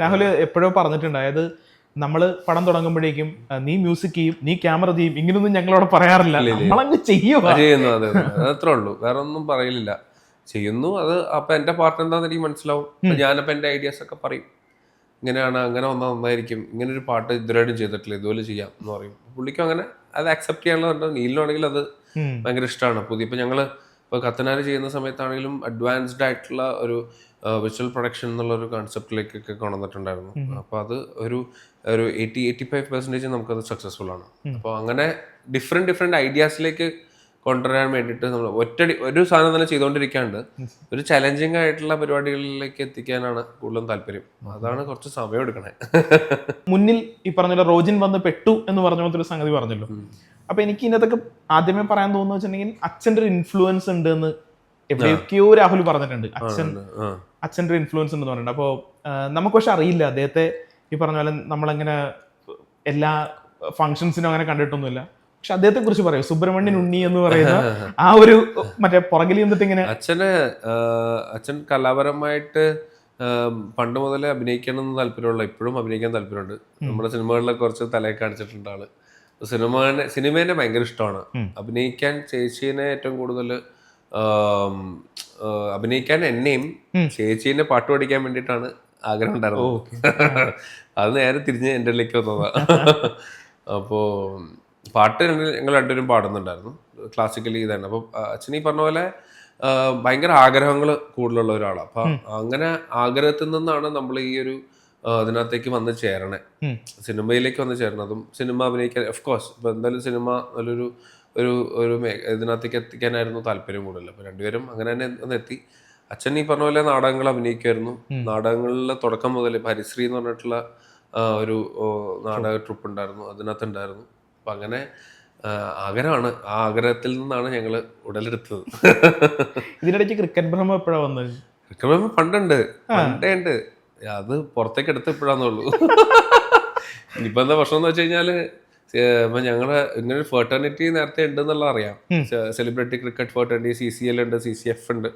രാഹുൽ എപ്പോഴോ പറഞ്ഞിട്ടുണ്ട്, അതായത് നമ്മള് പടം തുടങ്ങുമ്പോഴേക്കും നീ മ്യൂസിക് ചെയ്യും, നീ ക്യാമറ ചെയ്യും, ഇങ്ങനൊന്നും ഞങ്ങളോട് പറയാറില്ല, നമ്മളങ്ങ് ചെയ്യുന്നു. അതെ, അത്രേ ഉള്ളൂ, വേറെ ഒന്നും പറയില്ല. ചെയ്യുന്നു. അത് അപ്പൊ എന്റെ പാർട്ട് എന്താന്ന് എനിക്ക് മനസ്സിലാവും. ഞാനപ്പോ എന്റെ ഐഡിയാസ് ഒക്കെ പറയും, ഇങ്ങനെയാണ്, അങ്ങനെ വന്നാൽ നന്നായിരിക്കും, ഇങ്ങനെ ഒരു പാട്ട് ഇതുവരെയായിട്ടും ചെയ്തിട്ടില്ല, ഇതുപോലെ ചെയ്യാം എന്ന് പറയും. പുള്ളിക്കും അങ്ങനെ അത് അക്സെപ്റ്റ് ചെയ്യാനുള്ളതുണ്ട്. നീലിനാണെങ്കിൽ അത് ഭയങ്കര ഇഷ്ടമാണ്. ഇപ്പൊ ഞങ്ങള് ഇപ്പോൾ കത്തനാര് ചെയ്യുന്ന സമയത്താണെങ്കിലും അഡ്വാൻസ്ഡ് ആയിട്ടുള്ള ഒരു വിഷ്വൽ പ്രൊഡക്ഷൻ എന്നുള്ളൊരു കോൺസെപ്റ്റിലേക്കൊക്കെ കൊണ്ടുവന്നിട്ടുണ്ടായിരുന്നു. അപ്പോൾ അത് ഒരു 80-85% നമുക്കത് സക്സസ്ഫുൾ ആണ്. അപ്പോൾ അങ്ങനെ ഡിഫറെൻറ്റ് ഐഡിയാസിലേക്ക് കൊണ്ടുവരാൻ വേണ്ടിയിട്ട് നമ്മൾ ഒരു സാധനം തന്നെ ചെയ്തുകൊണ്ടിരിക്കാണ്ട് ഒരു ചലഞ്ചിങ് ആയിട്ടുള്ള പരിപാടികളിലേക്ക് എത്തിക്കാനാണ് കൂടുതലും താല്പര്യം. അതാണ് കുറച്ച് സമയം എടുക്കണേ. മുന്നിൽ ഈ പറഞ്ഞ റോജിൻ വന്ന് പെട്ടു എന്ന് പറഞ്ഞ പോലത്തെ ഒരു സംഗതി പറഞ്ഞല്ലോ. അപ്പൊ എനിക്ക് ഇതിനകത്തൊക്കെ ആദ്യമേ പറയാൻ തോന്നുന്നു വെച്ചിട്ടുണ്ടെങ്കിൽ അച്ഛൻ്റെ ഒരു ഇൻഫ്ലുവൻസ് ഉണ്ട് എന്ന് എവിടെയൊക്കെയോ രാഹുൽ പറഞ്ഞിട്ടുണ്ട്. അച്ഛൻ്റെ ഒരു ഇൻഫ്ലുവൻസ് ഉണ്ടെന്ന് പറഞ്ഞിട്ടുണ്ട്. അപ്പോൾ നമുക്ക് പക്ഷെ അറിയില്ല അദ്ദേഹത്തെ ഈ പറഞ്ഞ പോലെ നമ്മളങ്ങനെ എല്ലാ ഫങ്ഷൻസിനും അങ്ങനെ കണ്ടിട്ടൊന്നുമില്ല. പക്ഷെ അദ്ദേഹത്തെ കുറിച്ച് പറയൂ, സുബ്രഹ്മണ്യൻ ഉണ്ണി എന്ന് പറയുന്ന ആ ഒരു മറ്റേ പുറകിൽ നിന്നിട്ട് ഇങ്ങനെ. അച്ഛൻ കലാപരമായിട്ട് പണ്ട് മുതലേ അഭിനയിക്കണം എന്ന് താല്പര്യമുള്ള, ഇപ്പോഴും അഭിനയിക്കാൻ താല്പര്യമുണ്ട്. നമ്മുടെ സിനിമകളിലൊക്കെ കുറച്ച് തലയെ കാണിച്ചിട്ടുണ്ട് ആള്. സിനിമേനെ ഭയങ്കര ഇഷ്ടമാണ്. അഭിനയിക്കാൻ ചേച്ചീനെ ഏറ്റവും കൂടുതൽ അഭിനയിക്കാൻ എന്നെയും ചേച്ചീനെ പാട്ട് പഠിക്കാൻ വേണ്ടിയിട്ടാണ് ആഗ്രഹം ഉണ്ടായിരുന്നത്. അത് നേരെ തിരിഞ്ഞ് എൻ്റെ ഉള്ളിലേക്ക് വന്നതാ. അപ്പോൾ പാട്ട് ഞങ്ങൾ രണ്ടുപേരും പാടുന്നുണ്ടായിരുന്നു, ക്ലാസിക്കലി ഇതാണ്. അപ്പോൾ അച്ഛൻ ഈ പറഞ്ഞ പോലെ ഭയങ്കര ആഗ്രഹങ്ങൾ കൂടുതലുള്ള ഒരാളാണ്. അപ്പൊ അങ്ങനെ ആഗ്രഹത്തിൽ നിന്നാണ് നമ്മൾ ഈ ഒരു അതിനകത്തേക്ക് വന്ന് ചേരണേ, സിനിമയിലേക്ക് വന്ന് ചേരണതും സിനിമ അഭിനയിക്കാൻ. ഓഫ് കോഴ്സ് ഇപ്പൊ എന്തായാലും സിനിമ നല്ലൊരു ഒരു ഇതിനകത്തേക്ക് എത്തിക്കാനായിരുന്നു താല്പര്യം കൂടുതൽ. അപ്പൊ രണ്ടുപേരും അങ്ങനെ തന്നെ ഒന്ന് എത്തി. അച്ഛൻ ഈ പറഞ്ഞ പോലെ നാടകങ്ങൾ അഭിനയിക്കുമായിരുന്നു. നാടകങ്ങളിലെ തുടക്കം മുതൽ ഹരിശ്രീ എന്ന് പറഞ്ഞിട്ടുള്ള ഒരു നാടക ട്രൂപ്പ് ഉണ്ടായിരുന്നു, അതിനകത്തുണ്ടായിരുന്നു. അപ്പൊ അങ്ങനെ ആഗ്രഹമാണ്, ആ ആഗ്രഹത്തിൽ നിന്നാണ് ഞങ്ങൾ ഉടലെടുത്തത്. ഇതിനിടയ്ക്ക് ക്രിക്കറ്റ് ഭ്രമം എപ്പോഴാണ് വന്നത്? ക്രിക്കറ്റ് ഭ്രമം പണ്ടേ ഉണ്ട്, അത് പുറത്തേക്ക് എടുത്ത് എപ്പോഴാന്നുള്ളൂ. ഇനിയിപ്പോ എന്താ പ്രശ്നം എന്ന് വെച്ച് കഴിഞ്ഞാല്, ഇപ്പൊ ഞങ്ങള് ഇങ്ങനെ ഒരു ഫെർട്ടർണിറ്റി നേരത്തെ ഉണ്ട് എന്നുള്ള അറിയാം. സെലിബ്രിറ്റി ക്രിക്കറ്റ് ഫെർട്ടർണിറ്റി CCL ഉണ്ട്, CCF ഉണ്ട്.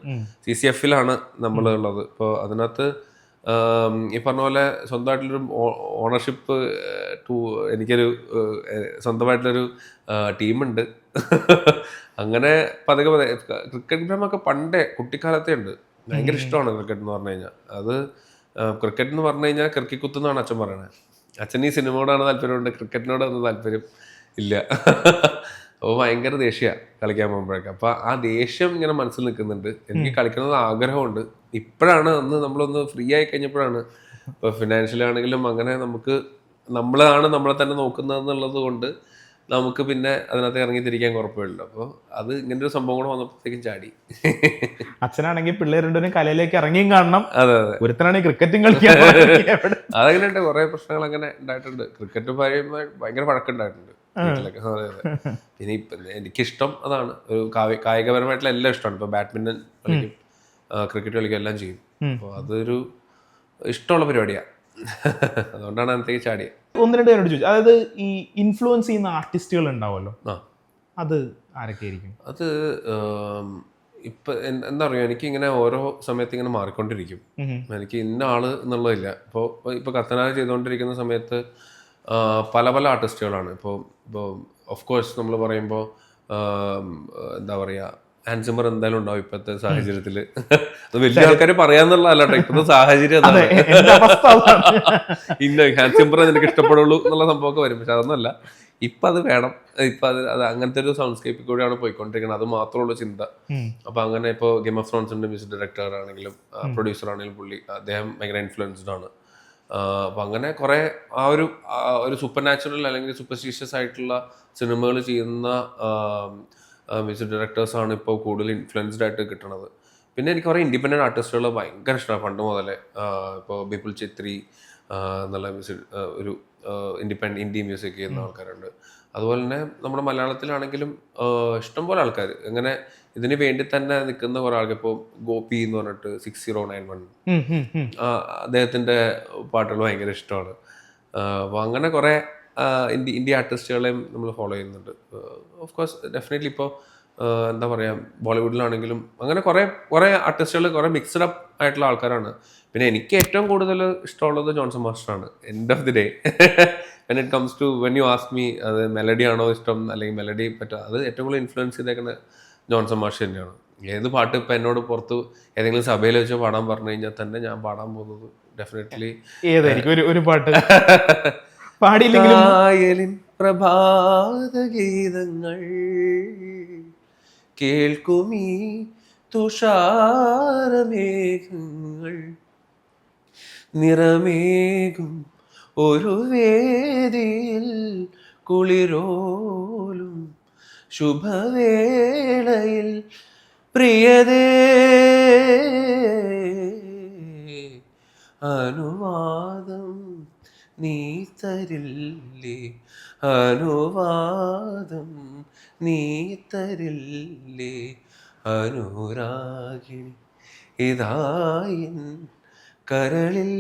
CCF-ലാണ് നമ്മൾ ഉള്ളത്. ഇപ്പോൾ അതിനകത്ത് ഈ പറഞ്ഞ പോലെ സ്വന്തമായിട്ടുള്ളൊരു ഓണർഷിപ്പ് എനിക്കൊരു സ്വന്തമായിട്ടുള്ളൊരു ടീമുണ്ട്. അങ്ങനെ പതുക്കെ ക്രിക്കറ്റ് ഭ്രമൊക്കെ പണ്ടേ കുട്ടിക്കാലത്തേ ഉണ്ട്. ഭയങ്കര ഇഷ്ടമാണ് ക്രിക്കറ്റ് എന്ന് പറഞ്ഞു കഴിഞ്ഞാൽ. അത് ക്രിക്കറ്റ് എന്ന് പറഞ്ഞു കഴിഞ്ഞാൽ കിർക്കിക്കുത്ത് എന്നാണ് അച്ഛൻ പറയണത്. അച്ഛൻ ഈ സിനിമയോടാണ് താല്പര്യമുണ്ട്, ക്രിക്കറ്റിനോട് ഒന്നും താല്പര്യം ഇല്ല. അപ്പോൾ ഭയങ്കര ദേഷ്യമാണ് കളിക്കാൻ പോകുമ്പോഴേക്ക്. അപ്പോൾ ആ ദേഷ്യം ഇങ്ങനെ മനസ്സിൽ നിൽക്കുന്നുണ്ട്. എനിക്ക് കളിക്കണമെന്ന് ആഗ്രഹമുണ്ട്. ഇപ്പോഴാണ് നമ്മളൊന്ന് ഫ്രീ ആയി കഴിഞ്ഞപ്പോഴാണ്, ഇപ്പോൾ ഫിനാൻഷ്യലാണെങ്കിലും അങ്ങനെ നമ്മളാണ് നമ്മളെ തന്നെ നോക്കുന്നതെന്നുള്ളത് കൊണ്ട് നമുക്ക് പിന്നെ അതിനകത്ത് ഇറങ്ങി തിരിക്കാൻ കുഴപ്പമില്ല. അപ്പോൾ അത് ഇങ്ങനെ ഒരു സംഭവം കൂടെ വന്നപ്പോഴത്തേക്കും ചാടി. അച്ഛനാണെങ്കിൽ പിള്ളേരുണ്ടൊരു കലയിലേക്ക് ഇറങ്ങിയും കാണണം. അതെ, ഒരുത്തനാണെങ്കിൽ ക്രിക്കറ്റും കളിക്കാൻ. അതങ്ങനെ ഉണ്ട്, കുറെ പ്രശ്നങ്ങൾ അങ്ങനെ ഉണ്ടായിട്ടുണ്ട്. ക്രിക്കറ്റ് ഭയങ്കര വഴക്കുണ്ടായിട്ടുണ്ട് വീട്ടിലൊക്കെ. അതെ. പിന്നെ ഇപ്പം എനിക്കിഷ്ടം അതാണ്, ഒരു കായികപരമായിട്ടുള്ള എല്ലാം ഇഷ്ടമാണ്. ഇപ്പൊ ബാഡ്മിന്റൺ കളിക്കും, ക്രിക്കറ്റ് കളിക്കും, എല്ലാം ചെയ്യും. അപ്പോൾ അതൊരു ഇഷ്ടമുള്ള പരിപാടിയാണ്. അതുകൊണ്ടാണ് അതിനകത്തേക്ക് ചാടിയത്. ഒന്ന് രണ്ട് പേരോട് ചോദിച്ചു, അതായത് ഈ ഇൻഫ്ലുവൻസ് ചെയ്യുന്ന ആർട്ടിസ്റ്റുകൾ ഉണ്ടാവുമല്ലോ, അത് ആരൊക്കെ ആയിരിക്കും? അത് ഇപ്പൊ എന്താ പറയുക, എനിക്ക് ഇങ്ങനെ ഓരോ സമയത്ത് ഇങ്ങനെ മാറിക്കൊണ്ടിരിക്കും. എനിക്ക് ഇന്ന ആള് എന്നുള്ളതില്ല. ഇപ്പൊ കത്തനാർ ചെയ്തുകൊണ്ടിരിക്കുന്ന സമയത്ത് പല പല ആർട്ടിസ്റ്റുകളാണ്. ഇപ്പോൾ ഓഫ് കോഴ്സ് നമ്മൾ പറയുമ്പോൾ എന്താ പറയുക, ഹാൻസ് സിമ്മർ എന്തായാലും ഉണ്ടാവും ഇപ്പോഴത്തെ സാഹചര്യത്തിൽ. അത് വലിയ ആൾക്കാർ പറയാന്നുള്ളതല്ല, ഇപ്പോഴത്തെ സാഹചര്യം അതാണ്. ഇന്ന ഹാൻസ് സിമ്മർ നിനക്ക് ഇഷ്ടപ്പെടുള്ളൂ എന്നുള്ള സംഭവമൊക്കെ വരും. പക്ഷെ അതൊന്നുമല്ല, ഇപ്പം അത് വേണം. ഇപ്പം അത് അങ്ങനത്തെ ഒരു സൗണ്ട്സ്കേപ്പിൽ കൂടെയാണ് പോയിക്കൊണ്ടിരിക്കുന്നത്. അത് മാത്രമുള്ള ചിന്ത. അപ്പം അങ്ങനെ ഇപ്പോൾ ഗെയിം ഓഫ് ത്രോൺസിന്റെ മ്യൂസിക് ഡയറക്ടർ ആണെങ്കിലും പ്രൊഡ്യൂസർ ആണെങ്കിലും പുള്ളി അദ്ദേഹം ഭയങ്കര ഇൻഫ്ലുവൻസ്ഡ് ആണ്. അപ്പം അങ്ങനെ കുറേ ആ ഒരു സൂപ്പർ നാച്ചുറൽ അല്ലെങ്കിൽ സൂപ്പർസ്റ്റീഷ്യസ് ആയിട്ടുള്ള സിനിമകൾ ചെയ്യുന്ന മ്യൂസിക് ഡയറക്ടേഴ്സാണ് ഇപ്പോൾ കൂടുതൽ ഇൻഫ്ലുവൻസ്ഡ് ആയിട്ട് കിട്ടുന്നത്. പിന്നെ എനിക്ക് കുറേ ഇൻഡിപെൻഡൻറ്റ് ആർട്ടിസ്റ്റുകൾ ഭയങ്കര ഇഷ്ടമാണ് പണ്ട് മുതലേ. ഇപ്പോൾ ബിപുൽ ചിത്രി എന്നുള്ള ഒരു ഇൻഡി മ്യൂസിക് ചെയ്യുന്ന ആൾക്കാരുണ്ട്. അതുപോലെ തന്നെ നമ്മുടെ മലയാളത്തിലാണെങ്കിലും ഇഷ്ടംപോലെ ആൾക്കാർ അങ്ങനെ ഇതിന് വേണ്ടി തന്നെ നിൽക്കുന്ന കുറേ ആൾക്കാർ. ഇപ്പോൾ ഗോപി എന്ന് പറഞ്ഞിട്ട് 6091 അദ്ദേഹത്തിൻ്റെ പാട്ടുകൾ ഭയങ്കര ഇഷ്ടമാണ്. അപ്പോൾ അങ്ങനെ കുറേ ഇന്ത്യ ആർട്ടിസ്റ്റുകളെയും നമ്മൾ ഫോളോ ചെയ്യുന്നുണ്ട്. ഓഫ് കോഴ്സ് ഡെഫിനറ്റ്ലി ഇപ്പോൾ എന്താ പറയുക, ബോളിവുഡിലാണെങ്കിലും അങ്ങനെ കുറേ ആർട്ടിസ്റ്റുകൾ കുറേ മിക്സ്ഡ് അപ്പ് ആയിട്ടുള്ള ആൾക്കാരാണ്. പിന്നെ എനിക്ക് ഏറ്റവും കൂടുതൽ ഇഷ്ടമുള്ളത് ജോൺസൺ മാസ്റ്ററാണ്. End of the day when it comes to when you ask me, അത് മെലഡി ആണോ ഇഷ്ടം അല്ലെങ്കിൽ മെലഡി പറ്റുക, അത് ഏറ്റവും കൂടുതൽ ഇൻഫ്ലുവൻസ് ചെയ്തേക്കുന്നത് ജോൺസൺ മാസ്റ്റർ തന്നെയാണ്. ഏത് പാട്ട് ഇപ്പം എന്നോട് പുറത്ത് ഏതെങ്കിലും സഭയിൽ വെച്ച് പാടാൻ പറഞ്ഞു കഴിഞ്ഞാൽ തന്നെ ഞാൻ പാടാൻ പോകുന്നത് ഡെഫിനറ്റ്ലി ഏതായിരിക്കും ഒരു പാട്ട് പാടിയില്ലെങ്കിലും കായലിൻ പ്രഭാത ഗീതങ്ങൾ കേൾക്കുമീ തുഷാരമേഘങ്ങൾ നിറമേകും ഒരു വേദിയിൽ കുളിരോലും ശുഭവേളയിൽ പ്രിയതേ അനുവാദം നീ തരില്ലേ അനുവാദം, നീ തരില്ലേ അനുരാഗിണി, ഇതായിൻ കരളിൽ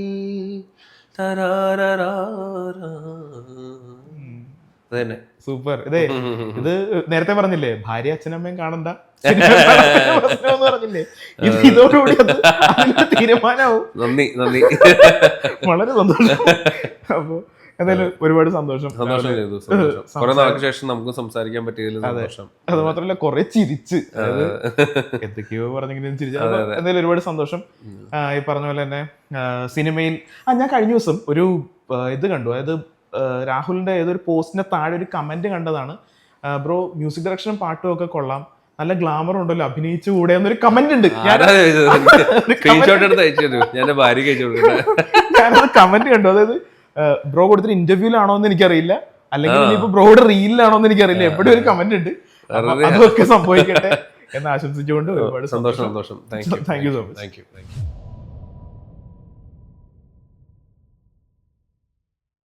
തരാരാ. അതന്നെ. സൂപ്പർ. ഇത് നേരത്തെ പറഞ്ഞില്ലേ ഭാര്യ അച്ഛനമ്മയും കാണണ്ട പ്രശ്നം പറഞ്ഞില്ലേ, ഇതോടുകൂടി അത് അതിന്റെ തീരുമാനമാവും. നന്ദി. വളരെ സന്തോഷം. അപ്പൊ എന്തായാലും ഒരുപാട് സന്തോഷം. കുറെ നാൾക്ക് ശേഷം നമുക്ക് സംസാരിക്കാൻ പറ്റിയതിൽ സന്തോഷം. അത് മാത്രമല്ല കുറെ ചിരിച്ച്, എന്തൊക്കെയോ പറഞ്ഞെങ്കിലും ചിരിച്ചു. എന്തായാലും ഒരുപാട് സന്തോഷം. ഈ പറഞ്ഞ പോലെ തന്നെ സിനിമയിൽ ഞാൻ കഴിഞ്ഞ ദിവസം ഒരു ഇത് കണ്ടു. അതായത് രാഹുലിന്റെ ഏതൊരു പോസ്റ്റിന്റെ താഴെ ഒരു കമന്റ് കണ്ടതാണ്. ബ്രോ മ്യൂസിക് ഡയറക്ഷനും പാട്ടും ഒക്കെ കൊള്ളാം, നല്ല ഗ്ലാമർ ഉണ്ടല്ലോ, അഭിനയിച്ചു കൂടെ എന്നൊരു കമന്റ് ഉണ്ട്. ഞാനത് കമന്റ് കണ്ടു. അതായത് ബ്രോ കൊടുത്തൊരു ഇന്റർവ്യൂലാണോ എന്ന് എനിക്കറിയില്ല, അല്ലെങ്കിൽ ഇനിയിപ്പോ ബ്രോയുടെ റീലിലാണോ എന്ന് എനിക്കറിയില്ല. എവിടെ ഒരു കമന്റ് ഉണ്ട്. അതൊക്കെ സംഭവിക്കട്ടെ എന്ന് ആശംസിച്ചുകൊണ്ട് ഒരുപാട് സന്തോഷം. Thank you so much. Thank you.